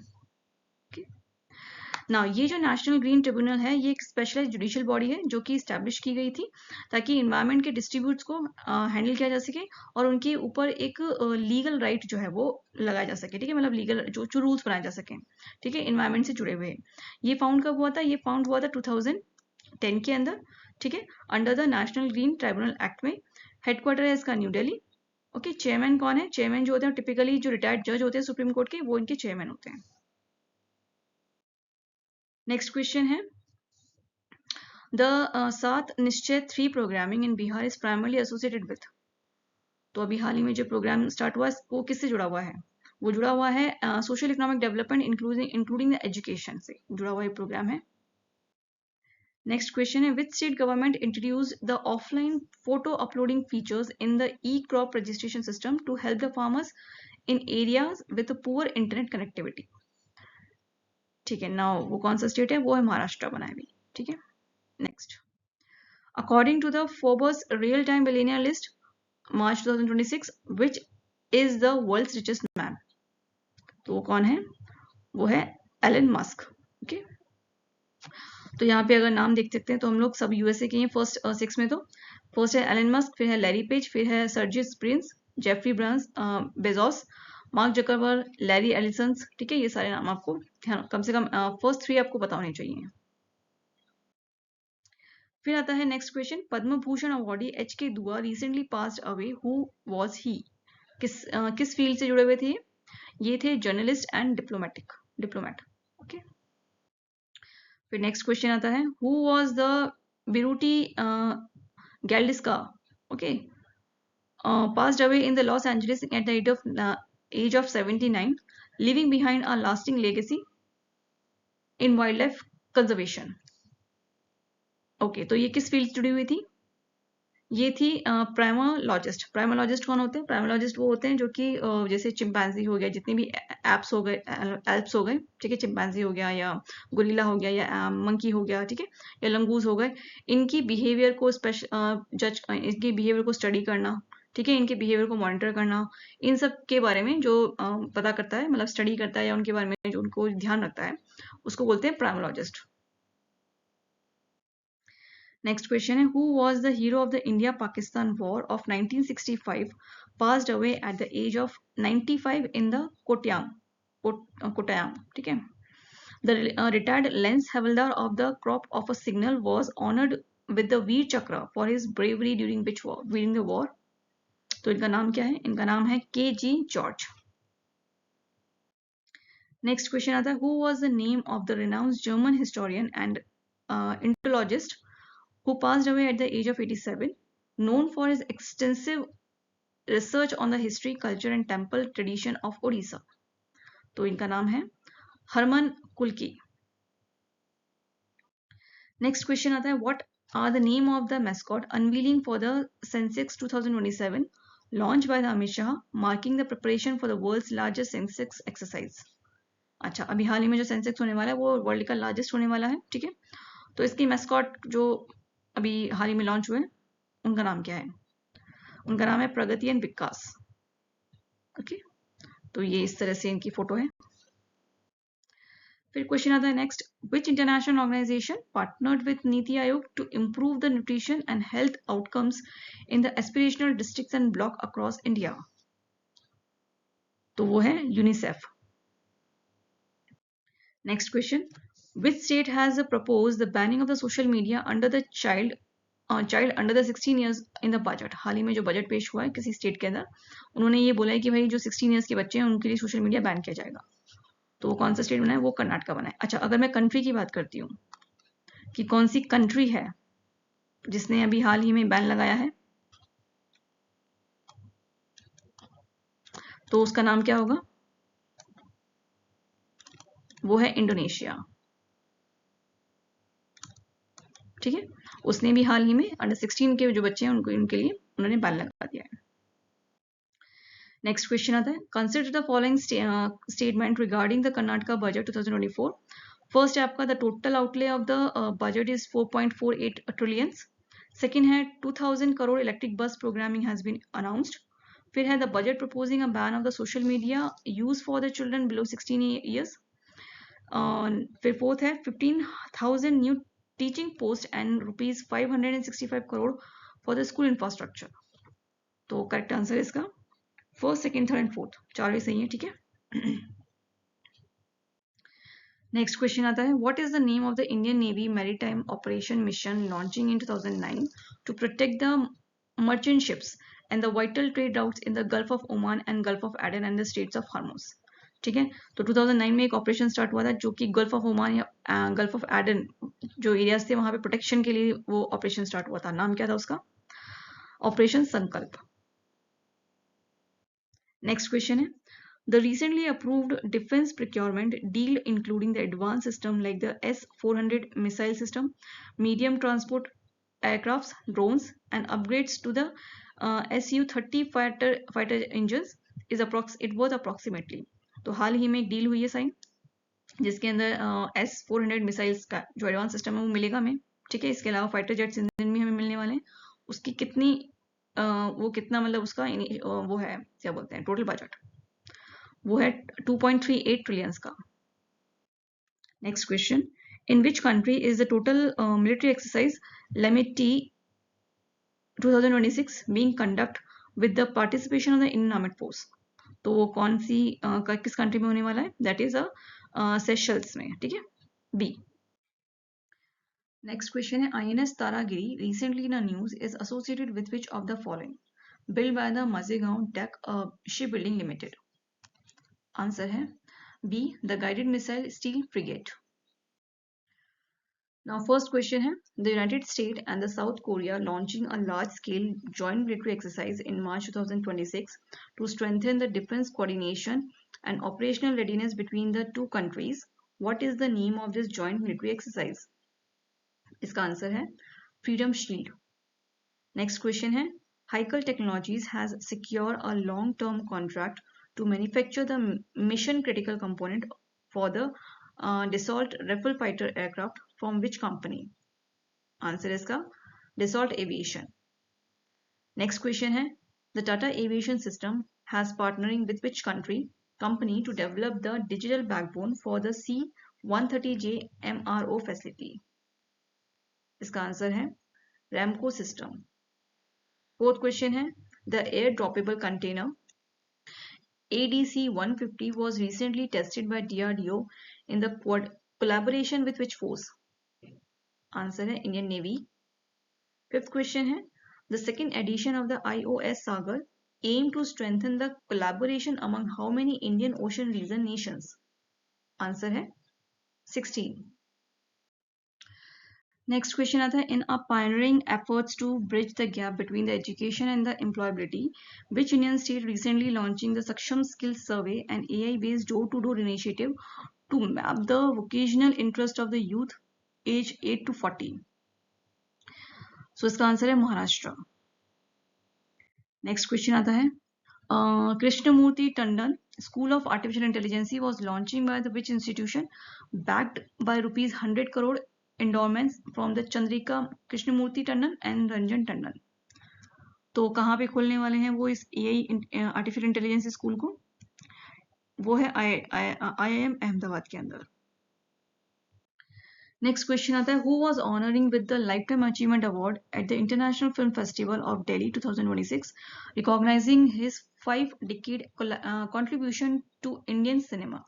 ना ये जो national green tribunal है ये एक specialised judicial body है जो कि स्टैब्लिश की गई थी ताकि इन्वायरमेंट के डिस्ट्रीब्यूट्स को हैंडल किया जा सके और उनके ऊपर एक लीगल राइट जो है वो लगाया जा सके. ठीक है, मतलब लीगल जो रूल्स बनाए जा सके. ठीक है, इन्वायरमेंट से जुड़े हुए. ये फाउंड कब हुआ था? ये फाउंड हुआ था 2010 के अंदर. ठीक है, under the national green tribunal act में. हेडक्वार्टर है इसका न्यू दिल्ली. ओके, चेयरमैन कौन है? चेयरमैन जो होते हैं टिपिकली जो रिटायर्ड जज होते हैं सुप्रीम कोर्ट के, वो इनके चेयरमैन होते हैं. नेक्स्ट क्वेश्चन है द सात निश्चय 3 programming in Bihar is primarily associated with. तो अभी हाल ही में जो प्रोग्राम स्टार्ट हुआ वो किससे जुड़ा हुआ है? वो जुड़ा हुआ है social economic development including the education से जुड़ा हुआ ये प्रोग्राम है. नेक्स्ट क्वेश्चन है which state government introduced the offline photo uploading features in the e-crop registration system to help the farmers in areas with poor internet connectivity. ठीक है, now वो कौन सा स्टेट है, वो है महाराष्ट्र बना है अभी, ठीक है। Next, according to the Forbes real time billionaire list March 2026, which is the world's richest man, तो वो कौन है, वो है एलन मस्क, ओके। तो यहाँ पे अगर नाम देख सकते हैं तो हम लोग सब यूएसए के हैं फर्स्ट 6 में। तो फर्स्ट है एलन मस्क, फिर है लैरी पेज, फिर है सर्जिस प्रिंस, जेफरी ब्रांस, Bezos, Mark Zuckerberg, Larry Ellison, ठीक है। ये सारे नाम आपको ध्यान, कम से कम फर्स्ट 3 आपको पता होने चाहिए। फिर आता है next question, Padma Bhushan awardee H K Dua recently passed away, who was he, किस फील्ड से जुड़े हुए थे ये थे जर्नलिस्ट एंड डिप्लोमेट, ओके। फिर नेक्स्ट क्वेश्चन आता है, who was the Birute Galdikas, okay, passed away in the Los Angeles at the age of 79, leaving behind a lasting legacy in wildlife conservation. Okay, तो ये किस field से जुड़ी हुई थी, ये थी प्राइमोलॉजिस्ट। प्राइमोलॉजिस्ट कौन होते हैं, प्राइमोलॉजिस्ट वो होते हैं जो कि जैसे चिंपैंजी हो गया, जितने भी एप्स हो गए, एल्प्स हो गए, ठीक है, चिंपैंजी हो गया या गोरिल्ला हो गया या मंकी हो गया, ठीक है, या लंगूज हो गए, इनकी बिहेवियर को इनकी बिहेवियर को स्टडी करना, ठीक है, इनके बिहेवियर को मॉनिटर करना, इन सब के बारे में जो पता करता है, मतलब स्टडी करता है या उनके बारे में जो उनको ध्यान रखता है, उसको बोलते हैं प्राइमोलॉजिस्ट। नेक्स्ट क्वेश्चन है, who was the hero of the India Pakistan war of 1965, passed away at the age of 95 in the Kottayam, ठीक है। The retired lance havildar of the crop of a signal was honoured with the Vir Chakra for his bravery during the war. तो इनका नाम क्या है, इनका नाम है के जी जॉर्ज। नेक्स्ट क्वेश्चन आता है, who was the name of the renowned German historian and Indologist who passed away at the age of 87, known for his extensive research on the history, culture and temple tradition of Odisha. तो इनका नाम है Harman कुल्की। Next question आता है, what are the name of the mascot unveiling for the Sensex 2027 launched by the Amit Shah, marking the preparation for the world's largest Sensex exercise. अच्छा, अभी हाल ही में जो सेंसेक्स होने वाला है वो वर्ल्ड का लार्जेस्ट होने वाला है, ठीक है। तो इसकी मैस्कॉट जो अभी हाल ही में लॉन्च हुए, उनका नाम क्या है, उनका नाम है प्रगति एंड विकास, ओके। तो ये इस तरह से इनकी फोटो है। फिर क्वेश्चन आता है next, which international organisation partnered with NITI Aayog to improve the nutrition and health outcomes in the aspirational districts and block across India, तो वो है UNICEF. Next question, which state has proposed the banning of the social media under the child under the 16 years in the budget? हाल ही में जो budget पेश हुआ है किसी state के अंदर, उन्होंने ये बोला है कि भाई जो 16 इयर्स के बच्चे हैं उनके लिए सोशल मीडिया बैन किया जाएगा। तो वो कौन सा स्टेट बना है, वो कर्नाटका बना है। अच्छा, अगर मैं कंट्री की बात करती हूँ कि कौन सी कंट्री है जिसने अभी हाल ही में बैन लगाया है, तो उसका नाम क्या होगा, वो है इंडोनेशिया, ठीक है। उसने भी हाल ही में अंडर 16 के जो बच्चे हैं उनके लिए उन्होंने बैन लगा दिया है। नेक्स्ट क्वेश्चन आता है, consider the following statement regarding the Karnataka budget 2024। First है आपका, the total outlay of the budget is 4.48 trillion. Second है 2000 crore electric bus programming has been announced. फिर है the budget proposing a ban of the social media use for the children below 16 years. फिर fourth है 15,000 new teaching post and rupees 565 crore for the school infrastructure. तो correct answer है इसका first, second, third and fourth, चार भी सही है, ठीक है। नेक्स्ट क्वेश्चन आता है, what is the name of the Indian navy maritime operation mission launching in 2009 to protect the merchant ships and the vital trade routes in the gulf of Oman and gulf of Aden and the states of Hormuz, ठीक है। तो 2009 में एक operation start हुआ था जो कि gulf of Oman या गल्फ ऑफ एडन जो एरियाज थे वहां पे प्रोटेक्शन के लिए वो ऑपरेशन स्टार्ट हुआ था। नाम क्या था उसका, ऑपरेशन संकल्प। नेक्स्ट क्वेश्चन है, the recently approved defense procurement deal including the advanced system like the S-400 missile system, medium transport aircrafts, drones and upgrades to the Su-30 fighter engines is it worth approximately। तो हाल ही में एक deal हुई है sign, जिसके अंदर S-400 missiles का जो एडवांस सिस्टम है वो मिलेगा हमें, ठीक है। इसके अलावा फाइटर जेट्स इंजन भी हमें मिलने वाले हैं। उसकी कितनी वो कितना मतलब उसका वो है क्या बोलते हैं टोटल बजट, वो है 2.38 ट्रिलियंस का। Next question, in which country is the total military exercise Lamitiye 2026 being conduct with the participation of the Indian Armed Force? तो वो कौन सी किस कंट्री में होने वाला है? दैट इज सेशल्स में, ठीक है, बी। नेक्स्ट क्वेश्चन है, INS Taragiri recently in a news is associated with which of the following? Built by the Mazegaon Tech Shipbuilding Limited. Answer है B, the guided missile steel frigate. Now, first question है, the United States and the South Korea launching a large-scale joint military exercise in March 2026 to strengthen the defense coordination and operational readiness between the two countries. What is the name of this joint military exercise? इसका answer है Freedom Shield. Next question है, Haikel Technologies has secured a long-term contract to manufacture the mission-critical component for the Dassault Rifle fighter aircraft from which company? Answer इसका Dassault Aviation. Next question है, the Tata Aviation System has partnering with which company to develop the digital backbone for the C-130J MRO facility? इसका answer है Ramco System. Fourth question है, the air droppable container ADC-150 was recently tested by DRDO in the collaboration with which force? Answer है Indian Navy. Fifth question है, the second edition of the IOS Sagar aim to strengthen the collaboration among how many Indian Ocean region nations? Answer है 16. Next question आता है, in a pioneering efforts to bridge the gap between the education and the employability, which Indian state recently launching the Saksham Skills Survey and AI-based door-to-door initiative to map the vocational interest of the youth age 8 to 40? So इसका answer है Maharashtra. Next question आता है, Krishnamurthy Tandon school of artificial intelligence was launching by the which institution backed by ₹100 crore endowments from the Chandrika Krishnamurthy Tandon and Ranjan Tandon. तो कहाँ पे खोलने वाले हैं वो इस AI आर्टिफिशियल इंटेलिजेंस स्कूल को? वो है IIM अहमदाबाद के अंदर. नेक्स्ट क्वेश्चन आता है, who was honouring with the life time achievement award at the international film festival of Delhi 2026 recognising his 5 decade contribution to Indian cinema?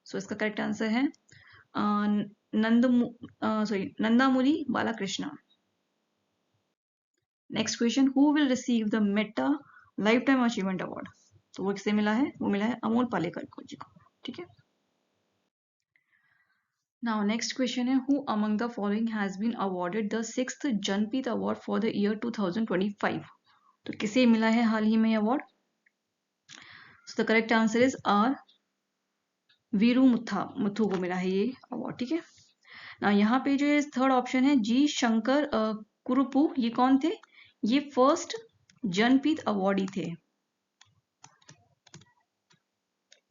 सो इसका करेक्ट आंसर है Nandamuri Balakrishna. Next question, who will receive the Meta life time achievement award? तो वो किसे मिला है? वो मिला है अमोल पालेकर को जी को, ठीक है. Now, next question है, who among the following has been awarded the 6th Janpith Award for the year 2025? तो किसे मिला है हाल ही में award? So the correct answer is R. Veeru Muthu को मिला है ये अवार्ड, ठीक है. ना यहाँ पे जो थर्ड ऑप्शन है जी शंकर कुरुपू, ये कौन थे? ये फर्स्ट जनपीथ अवार्डी थे,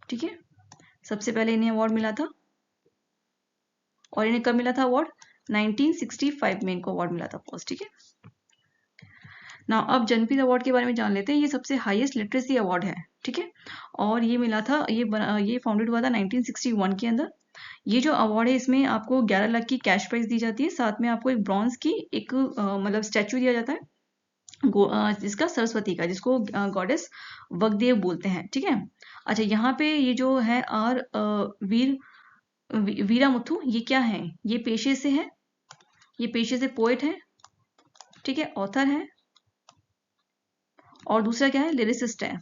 ठीक है. सबसे पहले इन्हें अवार्ड मिला था और इन्हें कब मिला था अवार्ड? 1965 में इनको अवार्ड मिला था फर्स्ट, ठीक है. ना अब जनपीथ अवार्ड के बारे में जान लेते हैं. ये सबसे हाईएस्ट लिटरेसी अवार्ड है, ठीक है. और ये मिला था, ये फाउंडेड हुआ था 1961 के अंदर. ये जो अवार्ड है इसमें आपको 11 लाख की कैश प्राइज दी जाती है, साथ में आपको एक ब्रॉन्ज की एक मतलब स्टैचू दिया जाता है जिसका सरस्वती का, जिसको गॉडेस वगदेव बोलते हैं, ठीक है. अच्छा, यहाँ पे ये जो है आर वीरामुथु, ये क्या है? ये पेशे से है, ये पेशे से पोएट है, ठीक है, ऑथर है, और दूसरा क्या है? लिरिसिस्ट है.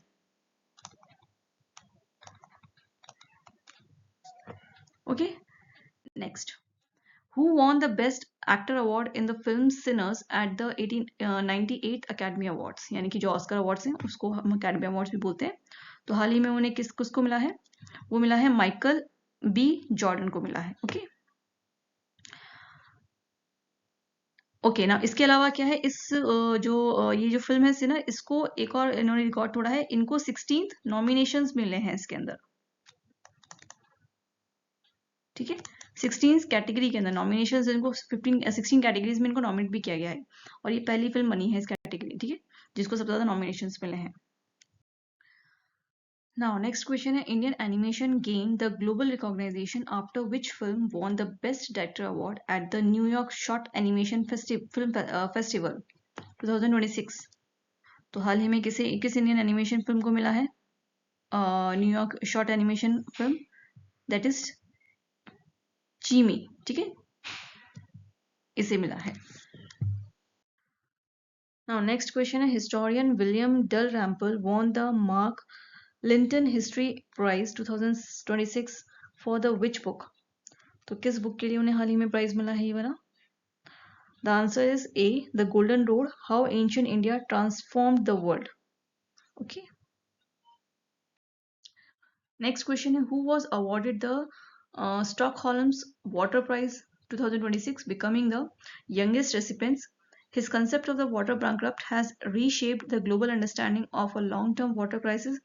Okay. Next, who won the best actor award in the film Sinners at the 98th academy awards? यानी कि जो ऑस्कर अवार्ड्स हैं उसको हम अकेडमी अवार्ड्स भी बोलते हैं. तो हाल ही में उन्हें किसको मिला है? वो मिला है माइकल बी जॉर्डन को मिला है. ओके. ओके ना, इसके अलावा क्या है, इस ये जो फिल्म है सिनर, इसको एक और इन्होंने रिकॉर्ड तोड़ा है. इनको 16th नॉमिनेशंस मिले हैं इसके अंदर. ठीक है। 16 कैटेगरी के अंदर नॉमिनेशन इनको 16 कैटेगरीज में इनको नॉमिनेट भी किया गया है और ये पहली फिल्म बनी है इस कैटेगरी, ठीक है, जिसको सबसे ज्यादा नॉमिनेशन मिले हैं। Now next question है Indian animation gained the global recognition after which film won the Best Director Award at the New York Short Animation Festival 2026। तो हाल ही में किस इंडियन एनिमेशन फिल्म को मिला है New York short animation film, that is चीमी, ठीक है, इसे मिला है। Now next question है historian William Dalrymple won the Mark Linton History Prize 2026 for the which book? तो किस बुक के लिए उन्हें हाल ही में प्राइज मिला है ये वाला? The answer is A the golden road how ancient India transformed the world. Okay, next question है who was awarded the Stockholm's water prize 2026 becoming the youngest recipients. His concept of the water bankrupt has reshaped the global understanding of a long-term water crisis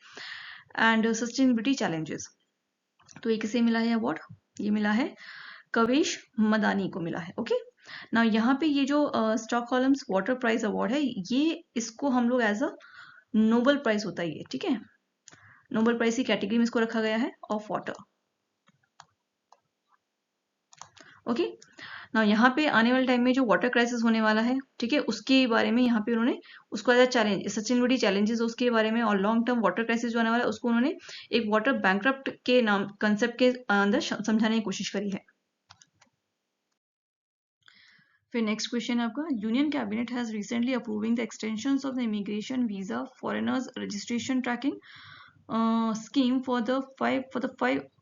and sustainability challenges. तो ये किसे मिला है award? ये मिला है कवेश मदानी को मिला है। ओके ना, यहाँ पे ये जो स्टॉकहोल्म्स वाटर प्राइज अवार्ड है ये इसको हम लोग एज अ नोबेल प्राइज होता है ये, ठीक है, नोबेल प्राइज की कैटेगरी में इसको रखा गया है ऑफ वाटर। ओके ना, यहाँ पे आने वाले टाइम में जो वाटर क्राइसिस होने वाला है, ठीक है, उसके बारे में यहाँ पे उन्होंने उसको as a challenge sustainability challenges उसके बारे में और लॉन्ग टर्म वाटर क्राइसिस जो आने वाला है उसको उन्होंने एक वाटर बैंकरप्ट के नाम कंसेप्ट के अंदर समझाने की कोशिश करी है। फिर नेक्स्ट क्वेश्चन है आपका union cabinet has recently approving the extensions of the immigration visa foreigners registration tracking scheme for the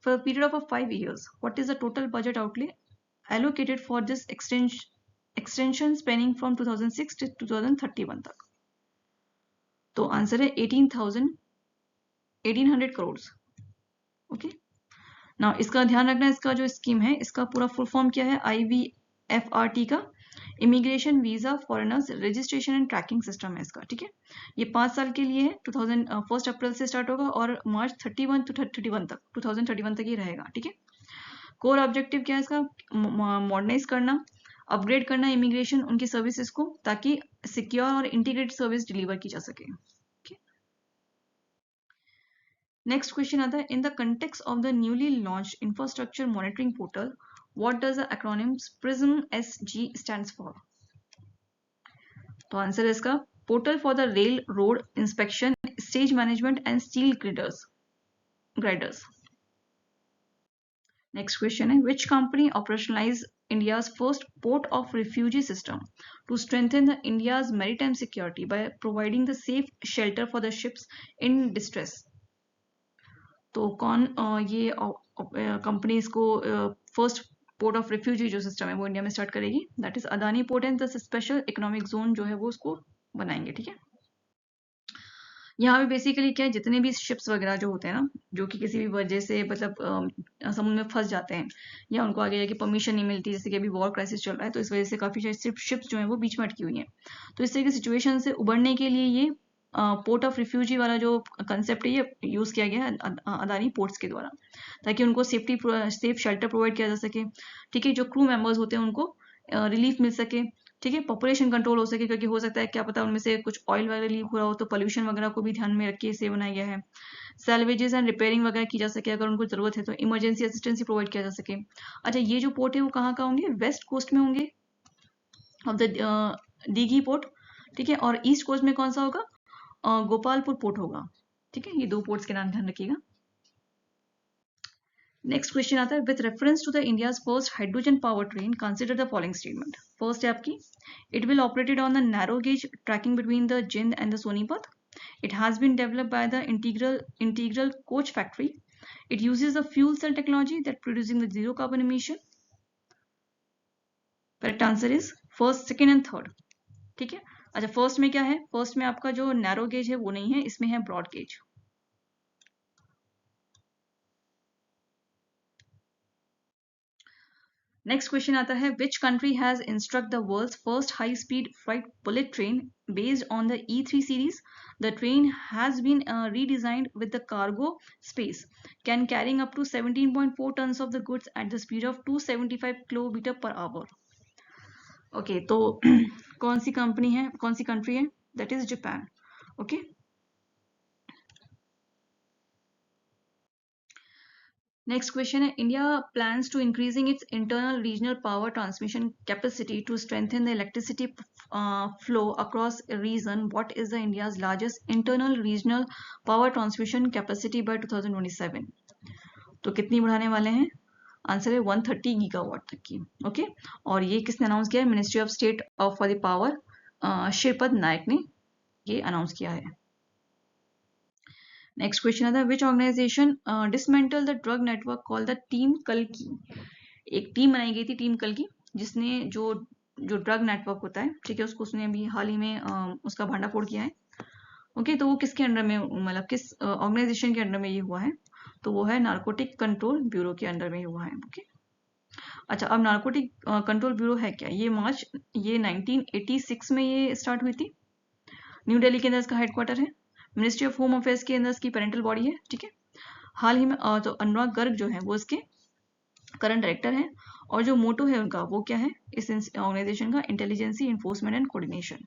period of 5 years. What is the total budget outlay allocated for this extension spanning from 2006 to 2031 तक? तो answer है 1800 crore. Okay ना, इसका ध्यान रखना, इसका जो scheme है इसका पूरा फुल फॉर्म क्या है, IVFRT का immigration visa foreigners registration and tracking system है इसका, ठीक है। ये 5 साल के लिए है, 1 अप्रैल से स्टार्ट होगा और मार्च 31 तक 2031 तक ही रहेगा, ठीक है। कोर ऑब्जेक्टिव क्या है इसका, मॉडर्नाइज करना, अपग्रेड करना इमिग्रेशन उनकी सर्विसेज को ताकि सिक्योर और इंटीग्रेटेड सर्विस डिलीवर की जा सके। नेक्स्ट क्वेश्चन आता है in the context of the newly launched infrastructure monitoring portal what does the acronym prism SG stands for? तो आंसर है इसका portal for the rail road inspection stage management and steel girders. Next question है which company operationalise India's first port of refugee system to strengthen the India's maritime security by providing the safe shelter for the ships in distress? तो कौन ये company इसको first port of refugee जो system है वो India में start करेगी, that is Adani port and the special economic zone जो है वो उसको बनाएंगे, ठीक है। यहाँ पे बेसिकली क्या है, जितने भी शिप्स वगैरह जो होते हैं ना, जो कि किसी भी वजह से मतलब समुद्र में फंस जाते हैं या उनको आगे जाके परमिशन नहीं मिलती, जैसे कि अभी वॉर क्राइसिस चल रहा है तो इस वजह से काफी सारी शिप्स जो है वो बीच में अटकी हुई हैं, तो इस तरह की सिचुएशन से उबरने के लिए ये पोर्ट ऑफ रिफ्यूजी वाला जो कंसेप्ट है ये यूज किया गया है अदानी पोर्ट्स के द्वारा, ताकि उनको सेफ शेल्टर प्रोवाइड किया जा सके, ठीक है, जो क्रू मेंबर्स होते हैं उनको रिलीफ मिल सके, ठीक है, पॉपुलेशन कंट्रोल हो सके, क्योंकि हो सकता है क्या पता उनमें से कुछ ऑयल वगैरह लीक हो रहा हो तो पोल्यूशन वगैरह को भी ध्यान में रख के इसे बनाया गया है। सैल्वेजेस एंड रिपेयरिंग वगैरह की जा सके, अगर उनको जरूरत है तो इमरजेंसी असिस्टेंस प्रोवाइड किया जा सके। अच्छा, ये जो पोर्ट है वो कहाँ होंगे, वेस्ट कोस्ट में होंगे ऑफ द दीघी पोर्ट, ठीक है, और ईस्ट कोस्ट में कौन सा होगा, गोपालपुर पोर्ट होगा, ठीक है, ये 2 पोर्ट्स के नाम ध्यान रखिएगा। नेक्स्ट क्वेश्चन आता है with reference to the India's first hydrogen power train consider the following statement. First है आपकी it will operated on the narrow gauge tracking between the Jind and the Sonipat. It has been developed by the integral coach factory. It uses the fuel cell technology that producing the zero carbon emission. Correct answer is first, second and third, ठीक है। अच्छा, first में क्या है, first में आपका जो narrow gauge है वो नहीं है, इसमें है ब्रॉड गेज। नेक्स्ट क्वेश्चन आता है which country has instruct the world's first high speed flight bullet train based on the E3 series. The train has been redesigned with the cargo space, can carrying up to 17.4 tons of the goods at the speed of 275 km per hour. Okay तो कौन सी company है, कौन सी country है? That is Japan. Okay, next question है India plans to increasing its internal regional power transmission capacity to strengthen the electricity flow across region. What is the India's largest internal regional power transmission capacity by 2027? तो कितनी बढ़ाने वाले हैं? Answer है 130 gigawatt तक की. Okay, और ये किसने अनाउंस किया है? Ministry of state for the power, Shripad Naik ने ये अनाउंस किया है. नेक्स्ट क्वेश्चन आता है which organisation dismantle the drug network called the team कल्कि. एक टीम बनाई गई थी टीम कल्कि जिसने जो ड्रग नेटवर्क होता है, ठीक है, उसको उसने अभी हाल ही में उसका भांडाफोड़ किया है. ओके, तो वो किसके अंडर में, मतलब किस ऑर्गेनाइजेशन के अंडर में ये हुआ है? तो वो है नारकोटिक कंट्रोल ब्यूरो के अंडर में हुआ है. ओके, अच्छा, अब नारकोटिक कंट्रोल ब्यूरो है क्या? ये 1986 में ये स्टार्ट हुई थी. न्यू दिल्ली के अंदर इसका हेडक्वार्टर है. मिनिस्ट्री ऑफ होम अफेयर्स के अंदर इसकी पेरेंटल बॉडी है. ठीक है, हाल ही में तो अनुराग गर्ग जो है वो इसके करंट डायरेक्टर है. और जो मोटो है उनका वो क्या है इस ऑर्गेनाइजेशन का? Intelligence, enforcement and coordination.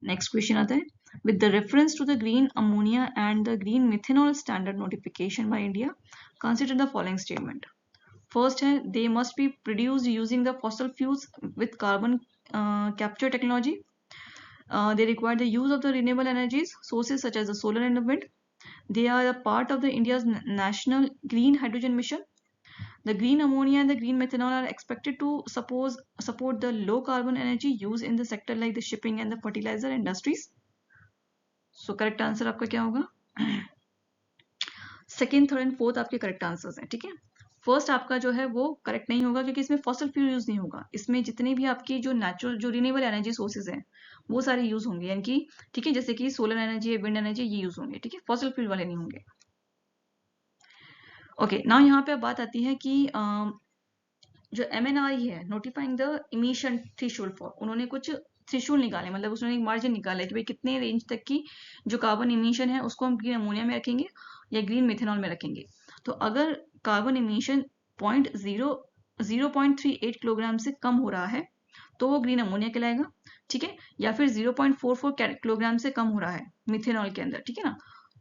Next question आता है with the reference to the green ammonia and the green methanol standard notification by India, consider the following statement. First है they must be produced using the fossil fuels with carbon capture technology. They require the use of the renewable energies sources such as the solar and the wind. They are a part of the India's national green hydrogen mission. The green ammonia and the green methanol are expected to support the low carbon energy use in the sector like the shipping and the fertilizer industries. So correct answer आपका क्या होगा? Second, third and fourth आपके correct answers हैं. ठीक है, first आपका जो है वो करेक्ट नहीं होगा क्योंकि इसमें फॉसिल फ्यूल यूज नहीं होगा. इसमें जितने भी आपकी जो नेचुरल जो रिन्यूएबल एनर्जी सोर्सेज हैं वो सारे यूज होंगे, यानी कि ठीक है, जैसे कि सोलर एनर्जी है, विंड एनर्जी, ये यूज होंगे. ठीक है, फॉसिल फ्यूल वाले नहीं होंगे. ओके, नाउ यहाँ पे अब बात आती है कि जो MNRE है, notifying the emission threshold for, उन्होंने कुछ थ्रेशोल्ड निकाले, मतलब उसने एक मार्जिन निकाला है कि भाई कितने रेंज तक की जो कार्बन इमिशन है उसको हम ग्रीन अमोनिया में रखेंगे या ग्रीन मिथेनॉल में रखेंगे. तो अगर कार्बन इमिशन 0.38 किलोग्राम से कम हो रहा है तो वो ग्रीन अमोनिया कहलाएगा. ठीक है, या फिर 0.44 किलोग्राम से कम हो रहा है मिथेनॉल के अंदर, ठीक है ना,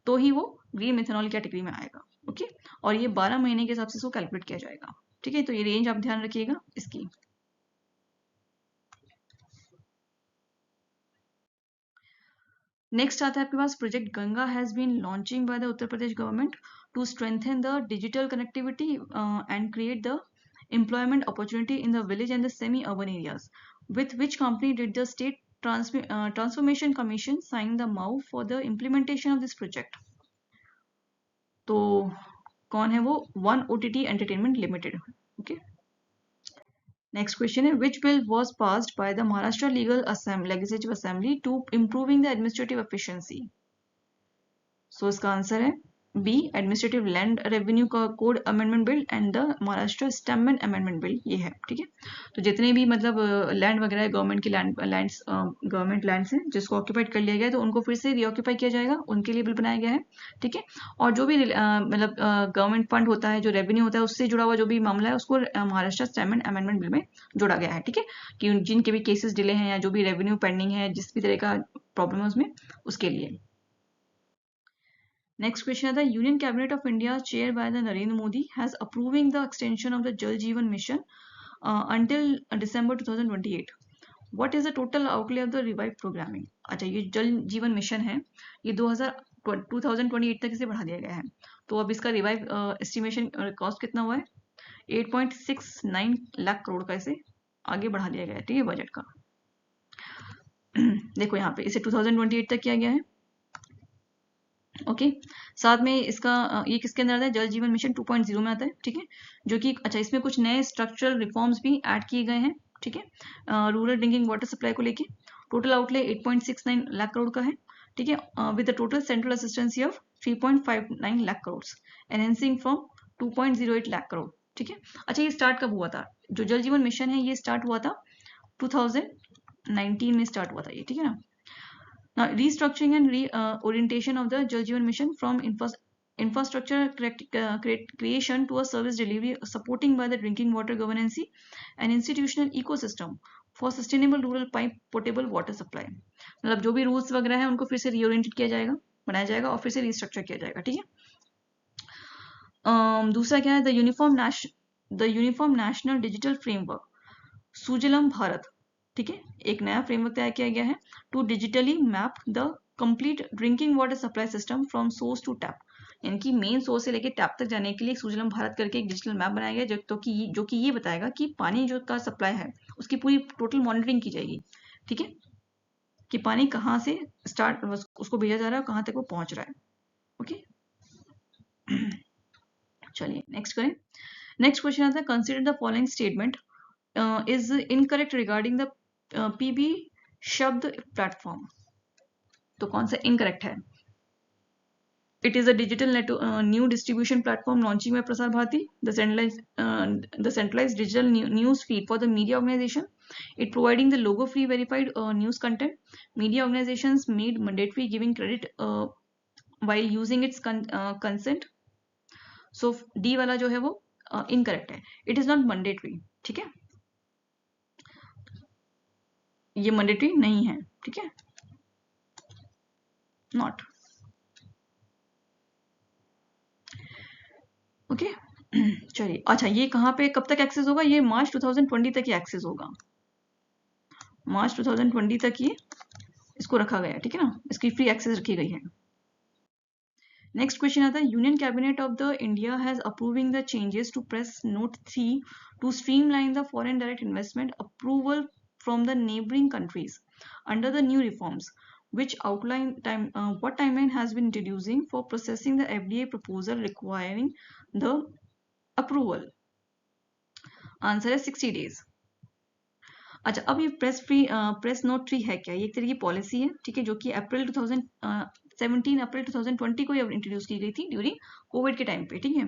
तो ही वो ग्रीन मिथेनॉल कैटेगरी में आएगा. ओके, और ये 12 महीने के हिसाब से इसको कैलकुलेट किया जाएगा. ठीक है, तो ये रेंज आप ध्यान रखिएगा इसकी. नेक्स्ट आता है आपके पास project Ganga has been launching by the Uttar Pradesh government to strengthen the digital connectivity and create the employment opportunity in the village and the semi-urban areas. With which company did the State Transformation Commission sign the MOU for the implementation of this project? तो कौन है वो? One OTT Entertainment Limited. Okay. Next question है which bill was passed by the Maharashtra Legislative Assembly to improving the administrative efficiency? So इसका answer है B, administrative land revenue का code amendment bill and the Maharashtra stamp amendment bill. ये है. ठीक है, तो जितने भी मतलब लैंड वगैरह है, गवर्नमेंट की लैंड्स गवर्नमेंट लैंड्स हैं जिसको ऑक्यूपाइड कर लिया गया है तो उनको फिर से रीऑक्यूपाई किया जाएगा, उनके लिए बिल बनाया गया है. ठीक है, और जो भी मतलब गवर्नमेंट फंड होता है, जो रेवेन्यू होता है, उससे जुड़ा हुआ जो भी मामला है उसको महाराष्ट्र स्टैम्पमेंट अमेंडमेंट बिल में जोड़ा गया है. ठीक है, कि जिनके भी केसेस डिले हैं या जो भी रेवेन्यू पेंडिंग है, जिस भी तरह का प्रॉब्लम है उसमें, उसके लिए. Next question is the Union Cabinet of India chaired by the Narendra Modi has approving the extension of the Jal Jeevan mission until December 2028. What is the total outlay of the revived programming? अच्छा, ये जल जीवन mission है, ये 2028 तक इसे बढ़ा दिया गया है. तो अब इसका रिवाइव एस्टिमेशन कॉस्ट कितना हुआ है? 8.69 लाख करोड़ का इसे आगे बढ़ा दिया गया है. ठीक है, बजट का देखो यहाँ पे इसे 2028 तक किया गया है. ओके, साथ में इसका ये किसके अंदर आता है? जल जीवन मिशन 2.0 में आता है. ठीक है, जो कि अच्छा इसमें कुछ नए स्ट्रक्चरल रिफॉर्म्स भी ऐड किए गए हैं. ठीक है, रूरल ड्रिंकिंग वाटर सप्लाई को लेके टोटल आउटले 8.69 लाख करोड़ का है. ठीक है, with the total central assistancy of 3.59 lakh crore, enhancing from 2.08 lakh crore. ठीक है। अच्छा, ये स्टार्ट कब हुआ था? जो जल जीवन मिशन है ये स्टार्ट हुआ था 2019 में स्टार्ट हुआ था ये, ठीक है ना। Now, restructuring and reorientation of the Jal Jeevan Mission from infrastructure creation to a service delivery supporting by the drinking water governance and institutional ecosystem for sustainable rural pipe potable water supply. मतलब जो भी rules वगैरह है उनको फिर से रीओरिएंटेड किया जाएगा, बनाया जाएगा और फिर से रिस्ट्रक्चर किया जाएगा, ठीक है। दूसरा क्या है? The uniform national digital framework Sujalam Bharat, ठीक है। एक नया फ्रेमवर्क तैयार किया गया है to digitally map the complete drinking water supply system from source to tap, यानी कि मेन सोर्स से लेके टैप तक जाने के लिए सुजलम भारत करके एक डिजिटल मैप बनाया गया जो कि ये बताएगा कि पानी जो का सप्लाई है उसकी पूरी टोटल मॉनिटरिंग की जाएगी, ठीक है, कि पानी कहाँ से स्टार्ट उसको भेजा जा रहा है और कहाँ तक वो पहुंच रहा है। ओके, चलिए नेक्स्ट करें। नेक्स्ट क्वेश्चन आता है, consider the following statement is incorrect regarding the PB Shabd platform. तो कौन सा इनकरेक्ट है? It is a digital new distribution platform launching by Prasar Bharati, the centralized digital news feed for the media organization. It providing the logo-free verified news content. Media organizations made mandatory giving credit while using its consent. So D वाला जो है वो incorrect है. It is not mandatory. ठीक है, ये mandatory नहीं है, ठीक है, not. ओके चलिए। अच्छा, ये कहाँ पे कब तक एक्सेस होगा? ये मार्च 2020 तक ही एक्सेस होगा, मार्च 2020 तक ये इसको रखा गया है, ठीक है ना, इसकी फ्री एक्सेस रखी गई है। नेक्स्ट क्वेश्चन आता है, union cabinet of the India has approving the changes to press note 3 to streamline the foreign direct investment approval from the neighbouring countries under the new reforms which outline what timeline has been introducing for processing the FDA proposal requiring the approval. Answer है 60 days। अच्छा, अब ये press note 3 है क्या? ये एक तरह की पॉलिसी है, ठीक है, जो कि अप्रैल 2020 को इंट्रोड्यूस की गई थी ड्यूरिंग कोविड के टाइम पे, ठीक है,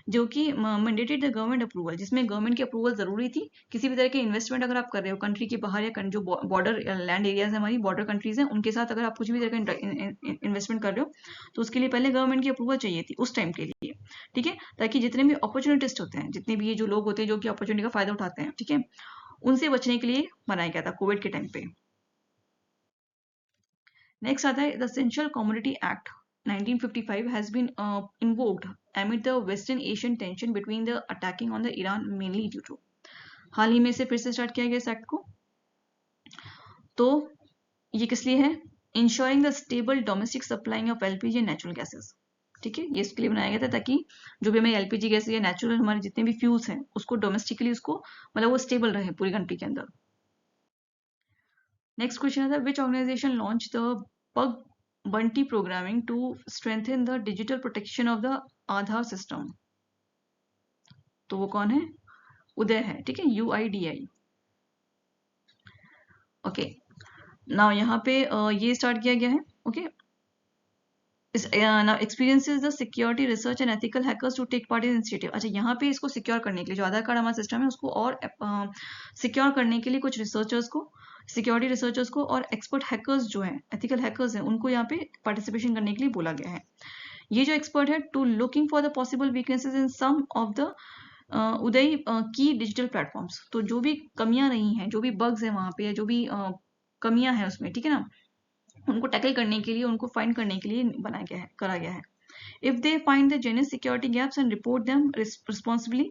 जो कि मैंडेटेड द गवर्नमेंट अप्रूवल, जिसमें गवर्नमेंट की अप्रूवल जरूरी थी। किसी भी तरह के इन्वेस्टमेंट अगर आप कर रहे हो कंट्री के बाहर या जो बॉर्डर लैंड एरियाज है, हमारी बॉर्डर कंट्रीज हैं, उनके साथ अगर आप कुछ भी तरह का इन्वेस्टमेंट कर रहे हो तो उसके लिए पहले गवर्नमेंट की अप्रूवल चाहिए थी उस टाइम के लिए, ठीक है, ताकि जितने भी अपॉर्चुनिटिस्ट होते हैं, जितने भी ये जो लोग होते हैं जो कि अपॉर्चुनिटी का फायदा उठाते हैं, ठीक है, उनसे बचने के लिए बनाया गया था कोविड के टाइम पे। नेक्स्ट आता है, the essential commodity act 1955 has been invoked amid the Western Asian tension between the attacking on the Iran mainly due to, हाल ही में से फिर से स्टार्ट किया गया इस एक्ट को। तो ये किस लिए है? Ensuring the stable domestic supplying of LPG and natural gases, ठीक है, ये इसके लिए बनाया गया था ताकि जो भी हमें एलपीजी गैस या नेचुरल हमारे जितने भी फ्यूल्स हैं उसको डोमेस्टिकली उसको मतलब वो स्टेबल रहे पूरी कंट्री के अंदर। नेक्स्ट क्वेश्चन आता है, which organisation launch the bug bounty programming to strengthen the digital protection of the Aadhaar system. तो वो कौन है? उदय है, ठीक है, UIDI। ओके, नाउ यहाँ पे ये स्टार्ट किया गया है। Okay, now experiences the security research and ethical hackers to take part in initiative। अच्छा, यहाँ पे इसको सिक्योर करने के लिए जो आधार कार्ड हमारा सिस्टम है उसको और सिक्योर करने के लिए कुछ रिसर्चर्स को, सिक्योरिटी रिसर्चर्स को और एक्सपर्ट हैकर्स जो हैं, एथिकल हैकर्स हैं, उनको यहाँ पे पार्टिसिपेशन करने के लिए बोला गया है। ये जो एक्सपर्ट है to looking for the possible weaknesses in some of the उदय की डिजिटल प्लेटफॉर्म्स। तो जो भी कमियां रही हैं, जो भी बग्स हैं वहां पे या जो भी कमियां हैं उसमें, ठीक है ना, उनको टैकल करने के लिए, उनको फाइंड करने के लिए बनाया गया है, करा गया है। If they find the genuine security gaps and report them responsibly,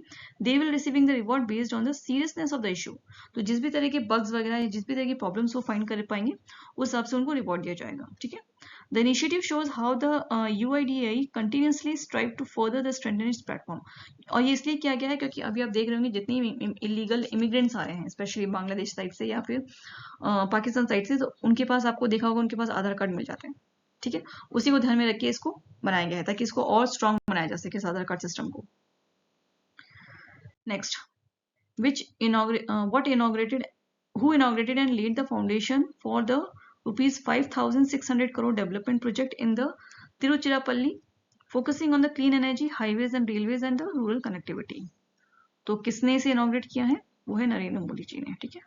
they will receiving the reward based on the seriousness of the issue। तो जिस भी तरह के bugs वगैरह या जिस भी तरह की problems वो find कर पाएंगे उस हिसाब से उनको reward दिया जाएगा, ठीक है। The initiative shows how the UIDAI continuously strive to further the strengthen its platform। और ये इसलिए किया गया है क्योंकि अभी आप देख रहे होंगे जितनी इलीगल इमिग्रेंट्स आ रहे हैं स्पेशली बांग्लादेश साइड से या फिर पाकिस्तान साइड से, तो उनके पास आपको देखा होगा उनके पास आधार कार्ड मिल जाते हैं, ठीक है, उसी को ध्यान में रख के इसको बनाया गया है ताकि इसको और स्ट्रांग बनाया जा सके इस आधार कार्ड सिस्टम को। Next, what inaugurated who inaugurated and laid the foundation for the rupees 5,600 crore development project in the Tiruchirappalli focusing on the clean energy, highways and railways and the rural connectivity। तो किसने इसे inaugurate किया है? वो है नरेंद्र मोदी जी ने, ठीक है।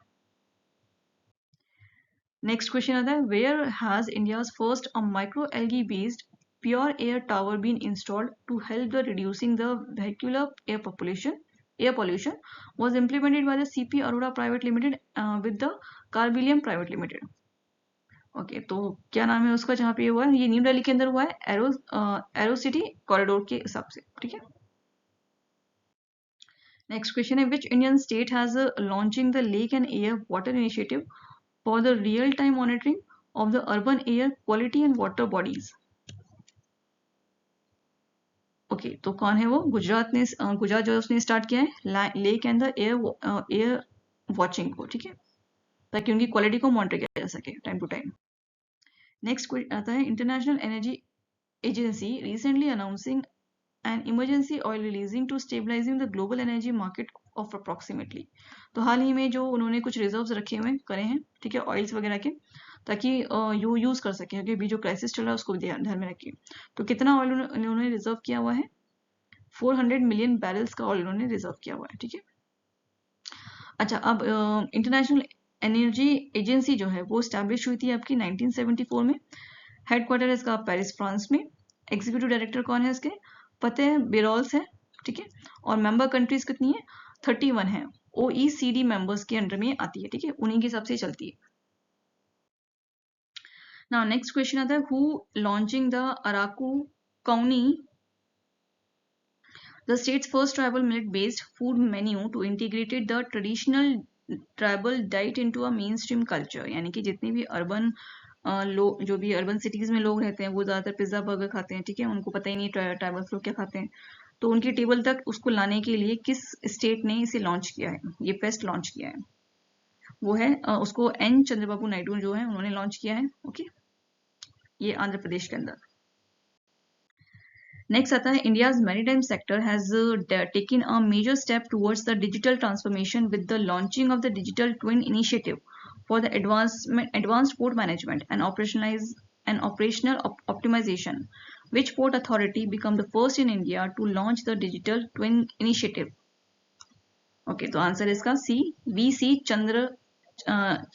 नेक्स्ट क्वेश्चन आता है, where has India's first micro algae based pure air tower been installed to help the reducing the vehicular air pollution was implemented by the CP Arora Private Limited with the Carbilium Private Limited. Okay, तो क्या नाम है उसका जहाँ पे हुआ है? ये न्यू दिल्ली के अंदर हुआ है, एरो सिटी कॉरिडोर के हिसाब से, ठीक है। नेक्स्ट क्वेश्चन है, which Indian state has launching the lake and air water initiative for the real time monitoring of the urban air quality and water bodies? Okay, तो कौन है वो? गुजरात ने, गुजरात जो उसने स्टार्ट किया है lake and the air watching को, ठीक है, ताकि उनकी क्वालिटी को मॉनिटर किया जा सके टाइम टू टाइम। नेक्स्ट आता है, international energy agency recently announcing an emergency oil releasing to stabilising the global energy market of approximately. तो हाल ही में जो उन्होंने कुछ रिजर्व्स रखे हुए करे हैं, ठीक है, ऑयल्स वगैरह के, ताकि यू यूज कर सके, क्योंकि अभी जो क्राइसिस चल रहा है उसको भी ध्यान में रखिए। तो कितना ऑयल उन्होंने रिजर्व किया हुआ है? 400 मिलियन बैरल्स का ऑयल उन्होंने रिजर्व किया हुआ है, ठीक है। अच्छा, अब इंटरनेशनल एनर्जी एजेंसी जो है वो स्टैब्लिश हुई थी आपकी 1974 में। हेडक्वार्टर है इसका पेरिस, फ्रांस में। एग्जीक्यूटिव डायरेक्टर कौन है इसके? पते हैं, बिरॉल्स है, ठीक है। और मेंबर कंट्रीज कितनी है? 31 है। OECD मेंबर्स के अंडर में आती है, ठीक है, उन्हीं के हिसाब से चलती है। नाउ नेक्स्ट क्वेश्चन आता है, who launching the Araku काउनी, the state's first tribal millet based food menu to integrated the traditional tribal diet into a main stream culture. यानी कि जितने भी अर्बन लोग, जो भी अर्बन सिटीज में लोग रहते हैं, वो ज्यादातर पिज्जा बर्गर खाते हैं, ठीक है, उनको पता ही नहीं ट्राइबल्स लोग क्या खाते हैं। तो उनकी टेबल तक उसको लाने के लिए किस स्टेट ने इसे लॉन्च किया है, ये फेस्ट लॉन्च किया है? वो है उसको एन चंद्रबाबू नायडू जो है उन्होंने लॉन्च किया है, ओके, ये आंध्र प्रदेश के अंदर। नेक्स्ट आता है, India's maritime sector has taken a major step towards the digital transformation with the launching of the digital twin initiative for the advanced port management and operational optimization. Which port authority become the first in India to launch the digital twin initiative? Okay, तो answer इसका सी, VC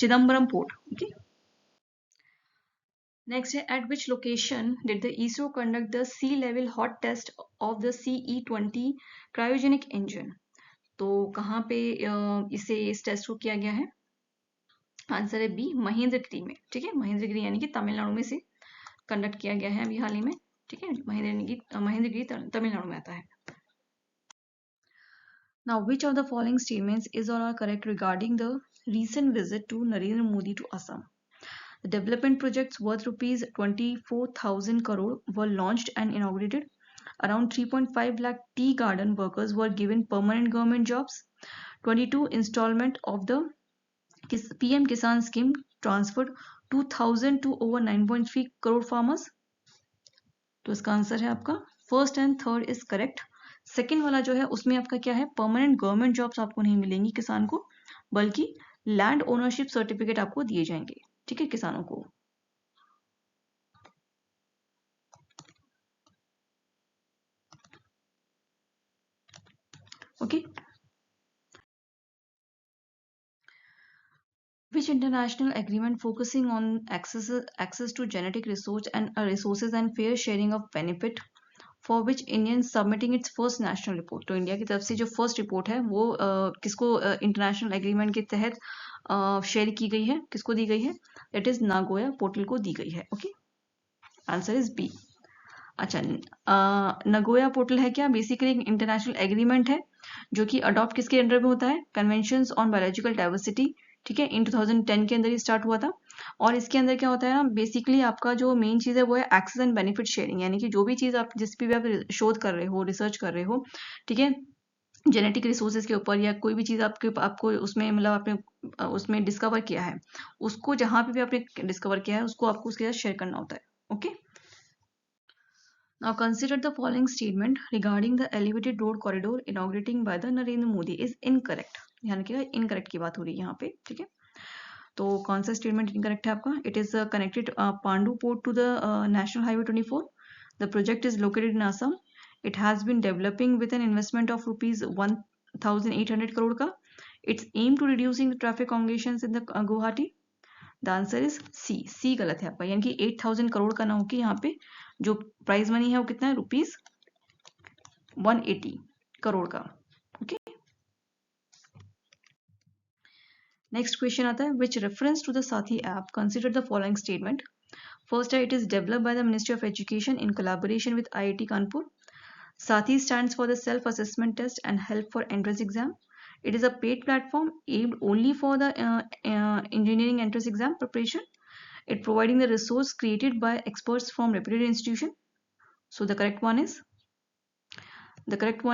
Chidambaram port, okay. Next, at which location did the ISRO conduct the sea level hot test of the CE-20 cryogenic engine? तो कहाँ पे इस test को किया गया है? आंसर है बी, महेंद्रगिरी में, ठीक है, महेंद्रगिरी यानी कि तमिलनाडु में से कंडक्ट किया गया है अभी हाल ही में, ठीक है, महेंद्रगिरी तमिलनाडु में आता है। Now, which of the following statements is or are correct regarding the recent visit to Narendra Modi to Assam? The development projects worth rupees 24,000 crore were launched and inaugurated. Around 3.5 lakh tea garden workers were given permanent government jobs. 22 installment of the PM Kisan scheme transferred 2,000 to over 9.3 crore farmers. तो इसका answer है आपका first and third is correct. Second वाला जो है उसमें आपका क्या है? परमानेंट गवर्नमेंट जॉब्स आपको नहीं मिलेंगी किसान को, बल्कि लैंड ओनरशिप सर्टिफिकेट आपको दिए जाएंगे, ठीक है, किसानों को। Okay, which international agreement focusing on access to genetic resources and fair sharing of benefit for which Indian submitting its first national report? तो इंडिया की तरफ से जो फर्स्ट रिपोर्ट है वो किसको इंटरनेशनल एग्रीमेंट के तहत शेयर की गई है, किसको दी गई है? इट इज नागोया पोर्टल को दी गई है, ओके, आंसर इज बी। अच्छा, नगोया पोर्टल है क्या? बेसिकली एक इंटरनेशनल एग्रीमेंट है जो कि अडॉप्ट किसके अंडर में होता है? कन्वेंशंस ऑन बायोलॉजिकल डाइवर्सिटी, ठीक है, इन 2010 के अंदर ही स्टार्ट हुआ था। और इसके अंदर क्या होता है ना, बेसिकली आपका जो मेन चीज है वो है एक्सेस एंड बेनिफिट शेयरिंग, यानी कि जो भी चीज आप जिस भी आप शोध कर रहे हो, रिसर्च कर रहे हो, ठीक है, जेनेटिक रिसोर्सेज के ऊपर या कोई भी चीज आपको उसमें मतलब आपने उसमें डिस्कवर किया है, उसको जहां पे भी आपने डिस्कवर किया है उसको आपको उसके साथ शेयर करना होता है, okay. Now consider the following statement regarding the elevated road corridor inaugurating by the Narendra Modi is incorrect. ध्यान रखिएगा, इनकरेक्ट की बात हो रही है यहाँ पे, ठीक है। तो कौन सा स्टेटमेंट इनकरेक्ट है आपका? It is connected Pandu port to the national highway 24. The project is located in Assam. It has been developing with an investment of rupees 1800 crore का. It's aimed to reducing the traffic congestions in the Guwahati. The answer is C गलत है आपका, यानी कि 8000 करोड़ का ना हो कि यहाँ पे जो प्राइज मनी है वो कितना है, रुपीज 180 करोड़ का. ओके, नेक्स्ट क्वेश्चन आता है, which reference to the Sathee app consider the following statement. First है, it is developed by the ministry of education in collaboration with IIT Kanpur. Sathee stands for the self assessment test and help for entrance exam. It is a paid platform aimed only for the engineering entrance exam preparation. It providing the resource created by experts from reputed institution. So the correct one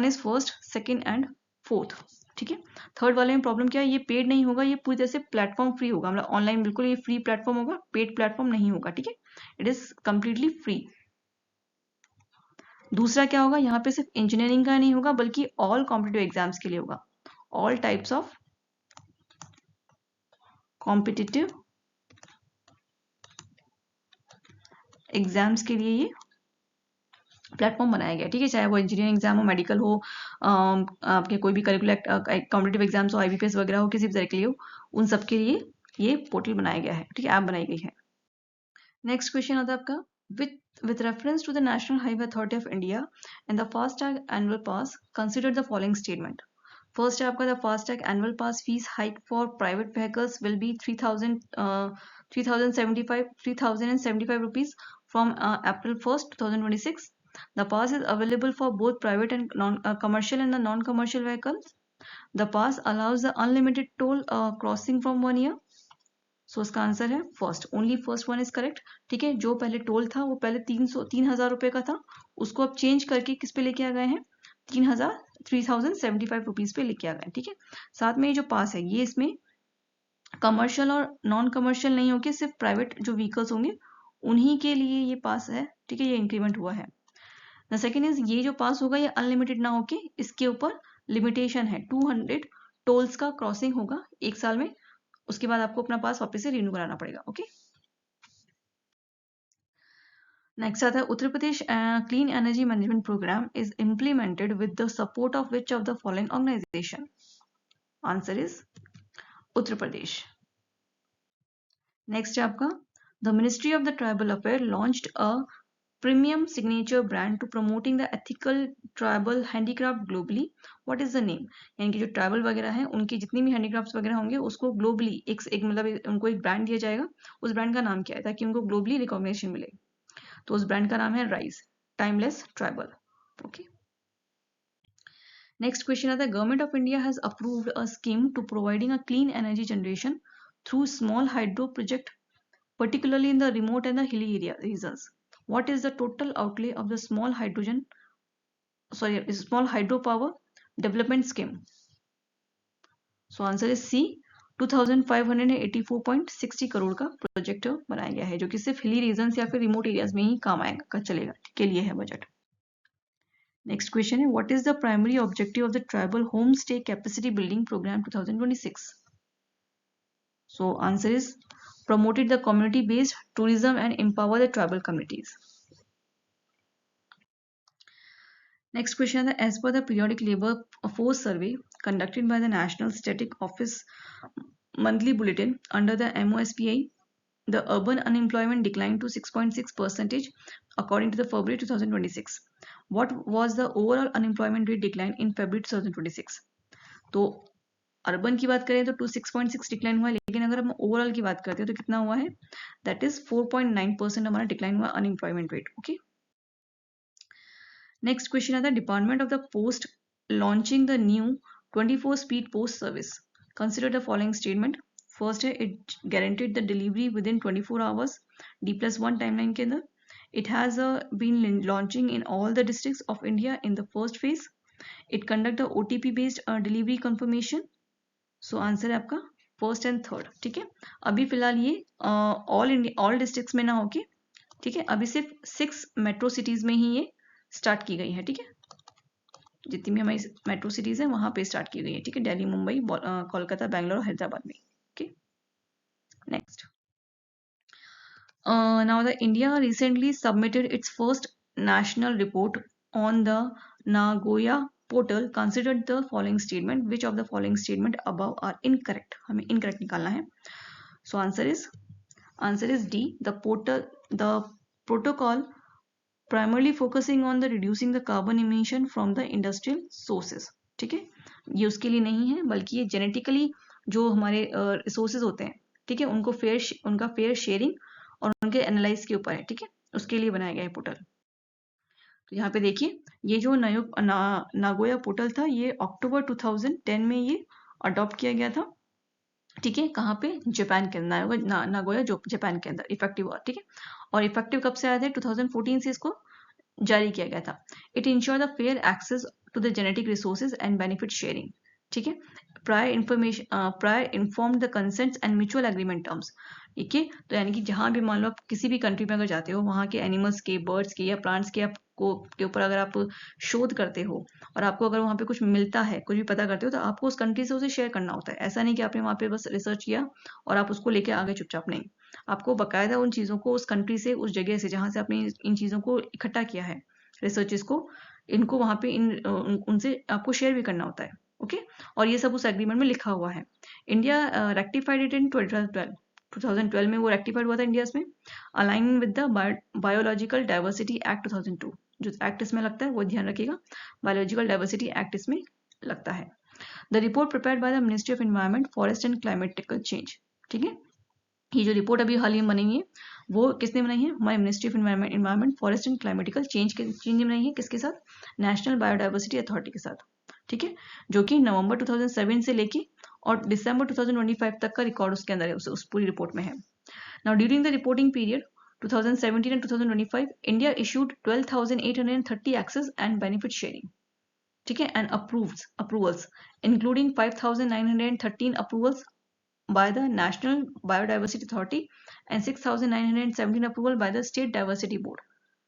is first, second and fourth. ठीक है. Third वाले में problem क्या है, ये paid नहीं होगा, ये पूरी तरह से प्लेटफॉर्म फ्री होगा, मतलब ऑनलाइन बिल्कुल ये फ्री प्लेटफॉर्म होगा, पेड प्लेटफॉर्म नहीं होगा. ठीक है, इट इज कंप्लीटली फ्री. दूसरा क्या होगा, यहाँ पे सिर्फ इंजीनियरिंग का नहीं होगा बल्कि ऑल कॉम्पिटिटिव एग्जाम्स के लिए होगा. All types of competitive exams के लिए ये प्लेटफॉर्म बनाया गया. ठीक है, चाहे वो इंजीनियरिंग एग्जाम हो, मेडिकल हो, आपके कोई भी करिकुलर कॉम्पिटिटिव एग्जाम्स हो, IBPS वगैरह हो, किसी भी तरह के लिए हो, उन सब के लिए ये पोर्टल बनाया गया है. ठीक है, ऐप बनाई गई है. नेक्स्ट क्वेश्चन आता है आपका, with reference to the National Highway Authority of India and the FASTag annual pass, consider the following statement. First है आपका, the FASTag annual pass fees hike for private vehicles will be 3075 rupees from April 1st 2026. The pass is available for both private and commercial and the non-commercial vehicles. The pass allows the unlimited toll crossing from 1 year. सो इसका answer है first, only first one is correct. ठीक है, जो पहले toll था वो पहले 3000 रुपए का था, उसको अब चेंज करके किस पे लेके आ गए हैं, 3075 रुपीज पे लेके आ गए. ठीक है, साथ में ये जो पास है ये इसमें कमर्शियल और नॉन कमर्शियल नहीं होके सिर्फ प्राइवेट जो व्हीकल्स होंगे उन्हीं के लिए ये पास है. ठीक है, ये इंक्रीमेंट हुआ है. द सेकेंड इज, ये जो पास होगा ये अनलिमिटेड ना होके इसके ऊपर लिमिटेशन है, 200 टोल्स का क्रॉसिंग होगा एक साल में, उसके बाद आपको अपना पास वापस से रिन्यू कराना पड़ेगा. ओके, नेक्स्ट आता है, Uttar Pradesh clean energy management programme is implemented with the support of which of the following organisation. Answer is Uttar Pradesh. Next है आपका, the ministry of the tribal affair launched a premium signature brand to promoting the ethical tribal handicraft globally. What is the name, यानी कि जो tribal वगैरह हैं उनकी जितनी भी हैंडीक्राफ्ट्स वगैरह होंगे उसको ग्लोबली एक मतलब उनको एक ब्रांड दिया जाएगा. उस ब्रांड का नाम क्या है, ताकि उनको ग्लोबली रिकॉग्निशन मिले. तो उस ब्रांड का नाम है Rise, Timeless Tribal. Okay, next question आता है, government of India has approved a scheme to providing a clean energy generation through small hydro project particularly in the remote and the hilly regions. What is the total outlay of the small hydropower development scheme? So answer is C, 2584.60 crore का project बनाया गया है, जो कि सिर्फ हिली regions या फिर रिमोट एरियाज में ही काम आएगा, चलेगा, के लिए है बजट. नेक्स्ट क्वेश्चन है, what is the primary objective of the tribal home stay capacity building programme 2026? So answer is promoted the community-based tourism and empower the tribal communities. Next question is, as per the periodic labor force survey conducted by the National Statistic Office monthly bulletin under the MOSPI, the urban unemployment declined to 6.6% according to the February 2026. What was the overall unemployment rate decline in February 2026? तो urban की बात करें तो 6.6 decline हुआ है, लेकिन अगर हम ओवरऑल की बात करते हैं तो कितना हुआ है, दैट इज 4.9% हमारा डिक्लाइन हुआ unemployment rate. Okay, next question आता है, department of the post launching the new 24 speed post service. Consider the following statement. First है, it guaranteed the delivery within 24 hours D+1 timeline के अंदर. It has been launching in all the districts of India in the first phase. It conduct the OTP based delivery confirmation. So answer है आपका first and third. ठीक है, अभी फिलहाल ये all districts में ना होके, ठीक है, अभी सिर्फ 6 मेट्रो सिटीज में ही ये स्टार्ट की गई है. ठीक है, जितनी भी हमारी मेट्रो सिटीज है वहां पे स्टार्ट की गई है. ठीक है, दिल्ली, मुंबई, कोलकाता, बैंगलोर, हैदराबाद में. Okay, next, now the India recently submitted it's first national report on the Nagoya portal considered the following statement. Which of the following statement above are incorrect? हमें incorrect निकालना है. So answer is D. The protocol primarily focusing on the reducing the carbon emission from the industrial sources. ठीक है, ये उसके लिए नहीं है, बल्कि ये जेनेटिकली जो हमारे रिसोर्सेज होते हैं, ठीक है, उनका फेयर शेयरिंग और उनके एनालाइज के ऊपर है. ठीक है, उसके लिए बनाया गया है पोर्टल. तो यहाँ पे देखिए, ये जो नागोया पोर्टल था, ये अक्टूबर 2010 में ये अडॉप्ट किया गया था. ठीक है, कहाँ पे? जापान के अंदर, नागोया जो जापान के अंदर इफेक्टिव हुआ. ठीक है, और इफेक्टिव कब से आया था? 2014 से इसको जारी किया गया था. It insure the fair access to the genetic resources and benefit sharing. ठीक है, prior inform the consents and mutual agreement terms. ठीक है, तो यानी कि जहां भी मान लो आप किसी भी कंट्री में अगर जाते हो, वहां के एनिमल्स के, बर्ड्स के या प्लांट्स के के ऊपर अगर आप शोध करते हो और आपको अगर वहां पे कुछ मिलता है, कुछ भी पता करते हो, तो आपको उस कंट्री से उसे शेयर करना होता है. ऐसा नहीं कि आपने वहां पे बस रिसर्च किया और आप उसको लेके आगे चुपचाप. नहीं, आपको बकायदा उन चीजों को उस कंट्री से, उस जगह से जहां से आपने इन चीजों को इकट्ठा किया है, रिसर्चेस को, इनको वहां पे उनसे आपको शेयर भी करना होता है. ओके, और ये सब उस एग्रीमेंट में लिखा हुआ है. इंडिया रेक्टिफाइड इट इन 2012 में वो रेक्टिफाइड हुआ था इंडिया में, align with the biological diversity act 2002. जो एक्ट इसमें लगता है वो ध्यान रखिएगा, बायोलॉजिकल डाइवर्सिटी एक्ट इसमें लगता है. The report prepared by the ministry of environment, forest and climatical change. ठीक है, ये जो रिपोर्ट अभी हाल ही में बनी है, वो किसने बनाई है? हमारे ministry of environment, forest and climatical change ने बनाई है. किसके साथ? नेशनल बायोडाइवर्सिटी अथॉरिटी के साथ. ठीक है, जो कि नवंबर 2007 से लेके और दिसंबर 2025 तक का रिकॉर्ड उसके अंदर है, उस पूरी रिपोर्ट में है. Now during the reporting period 2017 and 2025, India issued 12,830 access and benefit sharing. ठीक है, and approvals, including 5,913 approvals by the National Biodiversity Authority and 6,917 approval by the State Diversity Board.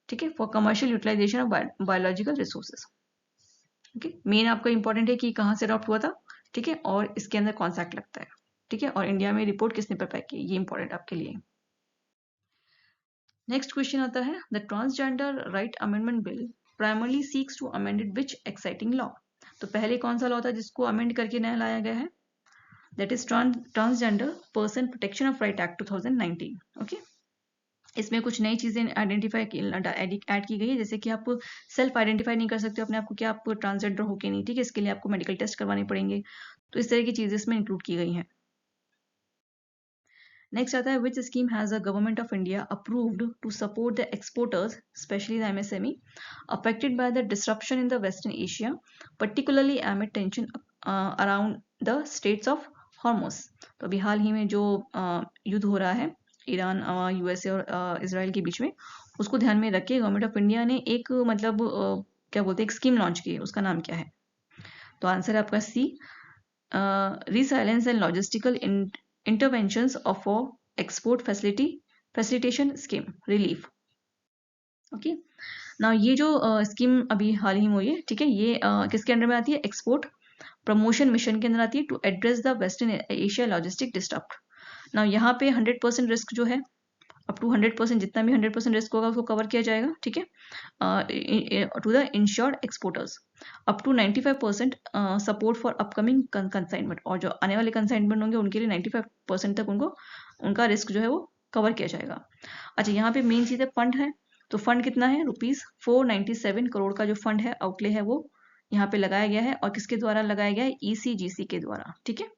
ठीक है, for commercial utilization of biological resources. ठीक है, main आपका important है कि कहाँ से अडॉप्ट हुआ था. ठीक है, और इसके अंदर कौन सा एक्ट लगता है. ठीक है, और इंडिया में रिपोर्ट किसने प्रिपेयर की, ये इंपॉर्टेंट आपके लिए. नेक्स्ट क्वेश्चन आता है, the transgender right amendment bill primarily seeks to amended which exciting law. तो पहले कौन सा लॉ था जिसको अमेंड करके नया लाया गया है? That is transgender person protection of right act 2019. Okay, इसमें कुछ नई चीजें आइडेंटिफाई ऐड की गई है, जैसे कि आप सेल्फ आइडेंटिफाई नहीं कर सकते अपने आप को कि आप ट्रांसजेंडर हो के नहीं. ठीक है, इसके लिए आपको मेडिकल टेस्ट करवाने पड़ेंगे. तो इस तरह की चीजें इसमें इंक्लूड की गई हैं. नेक्स्ट आता है, which scheme has the government of India approved to support the exporters, specially the MSME, affected by the disruption in the western Asia, particularly amid tension around the states of Hormuz. तो अभी हाल ही में जो युद्ध हो रहा है Iran, USA और Israel के बीच में, उसको ध्यान में रख के गवर्नमेंट ऑफ इंडिया ने एक क्या बोलते हैं, एक स्कीम लॉन्च की है. उसका नाम क्या है? तो आंसर है आपका C, resilience and logistical interventions of for export facilitation scheme relief. Okay, ना ये जो स्कीम अभी हाल ही में हुई है, ठीक है, ये किसके अंडर में आती है? एक्सपोर्ट प्रमोशन मिशन के अंदर आती है, to address the western Asia logistic disturb. ना यहाँ पे 100% रिस्क जो है, अप टू 100%, जितना भी 100% रिस्क होगा उसको कवर किया जाएगा. ठीक है, to the insured exporters, up to 95% support for upcoming consignment. और जो आने वाले कंसाइनमेंट होंगे उनके लिए 95% तक उनका रिस्क जो है वो कवर किया जाएगा. अच्छा, यहाँ पे मेन चीज है फंड है. तो फंड कितना है? ₹497 करोड़ का जो फंड है, आउटले है, वो यहाँ पे लगाया गया है. और किसके द्वारा लगाया गया है? ECGC के द्वारा. ठीक है,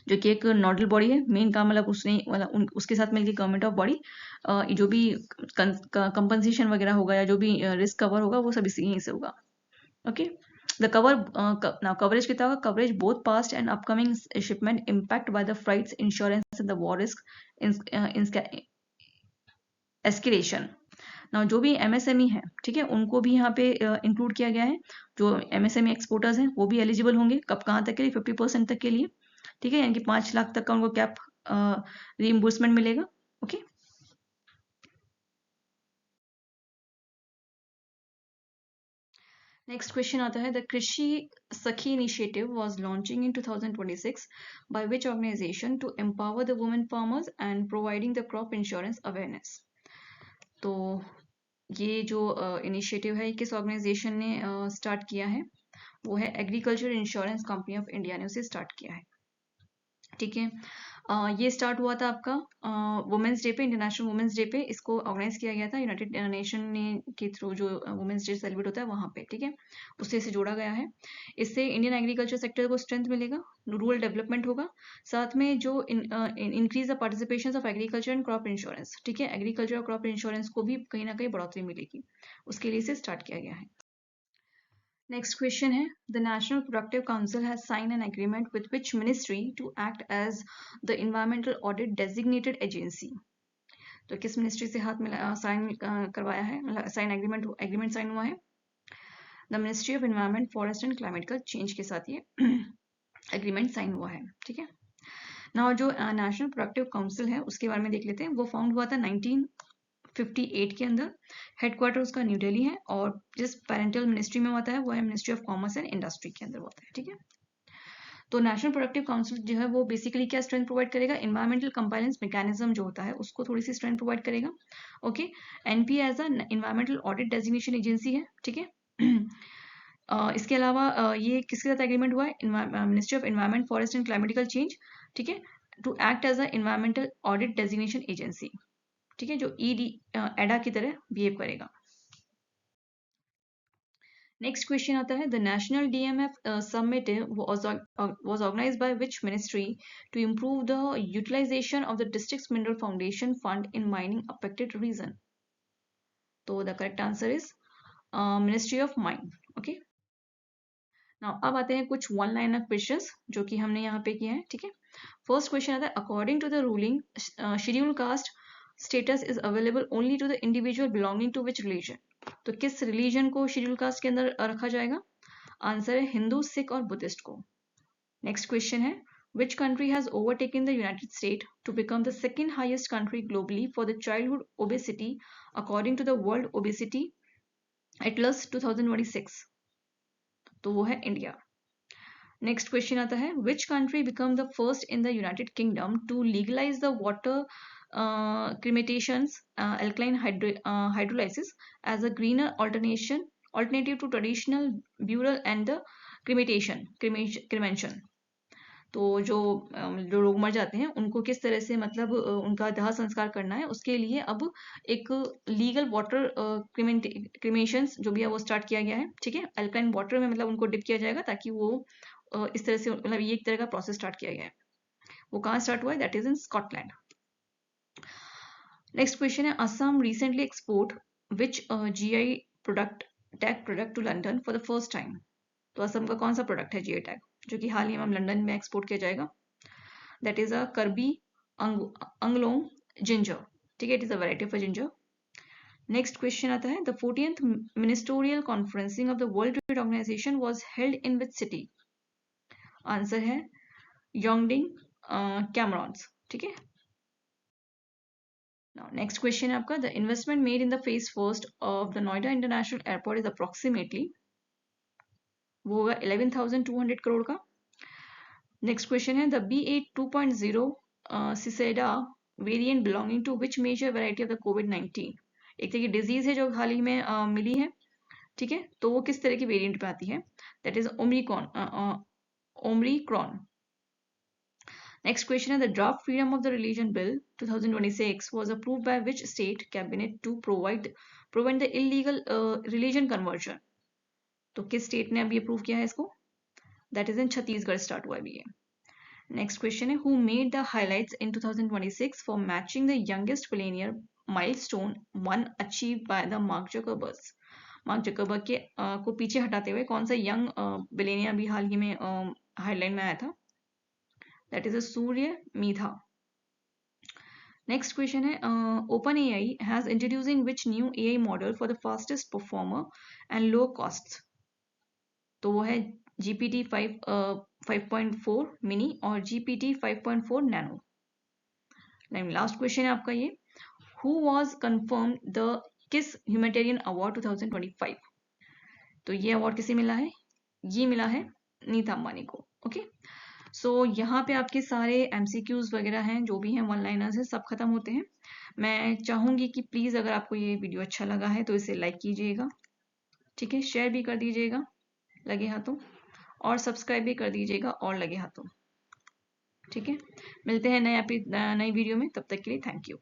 जो कि एक नोडल बॉडी है. मेन काम उसके साथ मिलकर गवर्नमेंट ऑफ बॉडी जो भी कंपनसेशन वगैरह होगा या जो भी रिस्क कवर होगा वो सब यहीं से होगा. ओके, द कवरेज कितना होगा? Coverage both past and upcoming shipment impact by the flights insurance and the war risk escalation. ना जो भी MSME है, ठीक है, उनको भी यहाँ पे इंक्लूड किया गया है. जो MSME एक्सपोर्टर्स हैं वो भी एलिजिबल होंगे. कहाँ तक के लिए? 50% तक के लिए. ठीक है, यानी कि 5 लाख तक का उनको कैप रीइंबर्समेंट मिलेगा. ओके, नेक्स्ट क्वेश्चन आता है, the Krishi Sakhi initiative was launching in 2026 by which organisation to empower the women farmers and providing the crop insurance awareness. तो ये जो इनिशिएटिव है किस ऑर्गेनाइजेशन ने स्टार्ट किया है, वो है agriculture insurance company of India ने उसे स्टार्ट किया है। ठीक है, ये स्टार्ट हुआ था आपका वुमेंस डे पे, इंटरनेशनल वुमेंस डे पे इसको ऑर्गेनाइज किया गया था यूनाइटेड नेशन ने के थ्रू, जो वुमेंस डे सेलिब्रेट होता है वहाँ पे। ठीक है, उससे इसे जोड़ा गया है। इससे इंडियन एग्रीकल्चर सेक्टर को स्ट्रेंथ मिलेगा, रूरल डेवलपमेंट होगा, साथ में जो increase the participation of agriculture and crop insurance. ठीक है, एग्रीकल्चर और क्रॉप इंश्योरेंस को भी कहीं ना कहीं बढ़ोतरी मिलेगी, उसके लिए इसे स्टार्ट किया गया है। Next question है, the National Productive Council has signed an agreement with which ministry to act as the environmental audit designated agency. तो किस मिनिस्ट्री से हाथ मिला साइन करवाया है, मतलब साइन एग्रीमेंट साइन हुआ है? The ministry of environment, forest and climatical change के साथ ये एग्रीमेंट साइन हुआ है। ठीक है, नाउ जो नेशनल प्रोडक्टिव काउंसिल है उसके बारे में देख लेते हैं। वो फाउंड हुआ था 1958 के अंदर। हेडक्वार्टर उसका न्यू दिल्ली है, और जिस पेरेंटल मिनिस्ट्री में होता है वो है ministry of commerce and industry के अंदर होता है। ठीक है, तो नेशनल प्रोडक्टिव काउंसिल जो है वो बेसिकली क्या स्ट्रेंथ प्रोवाइड करेगा, इन्वायरमेंटल कंप्लायंस मैकेनिज्म जो होता है उसको थोड़ी सी स्ट्रेंथ प्रोवाइड करेगा। Okay, NP as a environmental audit designation agency है। ठीक है, इसके अलावा ये किसके साथ एग्रीमेंट हुआ है, ministry of environment, forest and climatical change. ठीक है, to act as a environmental audit designation agency. ठीक है, जो ईडी एडा की तरह बिहेव करेगा। नेक्स्ट क्वेश्चन आता है, the national DMF summit was organised by which ministry to improve the utilisation of the district mineral foundation fund in mining affected region? तो the correct answer is ministry of mine. Okay, now अब आते हैं कुछ one line of questions जो कि हमने यहाँ पे किए हैं। ठीक है, फर्स्ट क्वेश्चन आता है, according to the ruling schedule caste status is available only to the individual belonging to which religion? तो किस रिलीजन को शेड्यूल कास्ट के अंदर रखा जाएगा? आंसर है हिंदू, सिख और बुद्धिस्ट को। नेक्स्ट क्वेश्चन है, which country has overtaken the United State to become the second highest country globally for the childhood obesity according to the World Obesity Atlas 2026? तो वो है इंडिया। नेक्स्ट क्वेश्चन आता है, which country become the first in the United Kingdom to legalise the water cremations alkaline hydrolysis as a greener alternative to traditional burial and the cremation? तो जो लोग मर जाते हैं उनको किस तरह से, मतलब उनका दाह संस्कार करना है, उसके लिए अब एक लीगल वाटर क्रिमेशंस जो भी है वो स्टार्ट किया गया है। ठीक है, अल्कालाइन वाटर में मतलब उनको डिप किया जाएगा ताकि वो इस तरह से, मतलब ये एक तरह का प्रोसेस स्टार्ट किया गया है। वो कहाँ स्टार्ट हुआ है? That is in Scotland. Next question है, Assam recently export which GI product tag product to London for the first time? तो असम का कौन सा प्रोडक्ट है जीआई टैग जो कि हाल ही में लंदन में एक्सपोर्ट किया जाएगा? दैट इज अ करबी अंगलोंग जिंजर। ठीक है, it is a variety of ginger. Next question आता है, the 14th ministerial conferencing of the world trade organisation was held in which city? Answer है योंगडिंग कैमरॉन्स। ठीक है, now next question है आपका, the investment made in the phase first of the Noida International Airport is approximately, वो होगा 11,200 करोड़ का। Next question है, द BA 2.0 सिसेडा variant belonging to which major variety of the कोविड-19? एक तरह की डिजीज है जो हाल ही में मिली है। ठीक है, तो वो किस तरह की वेरिएंट पे आती है? That is Omicron. Next question is, the draft Freedom of the Religion Bill 2026 was approved by which state cabinet to prevent the illegal religion conversion? तो किस स्टेट ने अभी अप्रूव किया है इसको? That is in Chhattisgarh start हुआ है ये। नेक्स्ट क्वेश्चन है, who made the highlights in 2026 for matching the youngest billionaire milestone one achieve by the mark Zuckerberg? Mark Zuckerberg के को पीछे हटाते हुए कौन सा यंग बिलियनियर अभी हाल ही में हाईलाइट में आया था? That is a Surya Medha. Next question है, OpenAI has introducing which new AI model for the fastest performer and low costs? तो वो है GPT 5.4 मिनी और GPT 5.4 नैनो। लास्ट क्वेश्चन है आपका ये, who was confirmed the किस humanitarian award 2025? तो ये अवार्ड किसे मिला है? ये मिला है नीता अंबानी को। ओके, सो यहाँ पे आपके सारे MCQs वगैरह हैं, जो भी हैं, वन लाइनर्स हैं, सब खत्म होते हैं। मैं चाहूंगी कि प्लीज़ अगर आपको ये वीडियो अच्छा लगा है तो इसे लाइक कीजिएगा, ठीक है, शेयर भी कर दीजिएगा लगे हाथों, और सब्सक्राइब भी कर दीजिएगा और लगे हाथों, ठीक है। मिलते हैं नए वीडियो में, तब तक के लिए थैंक यू।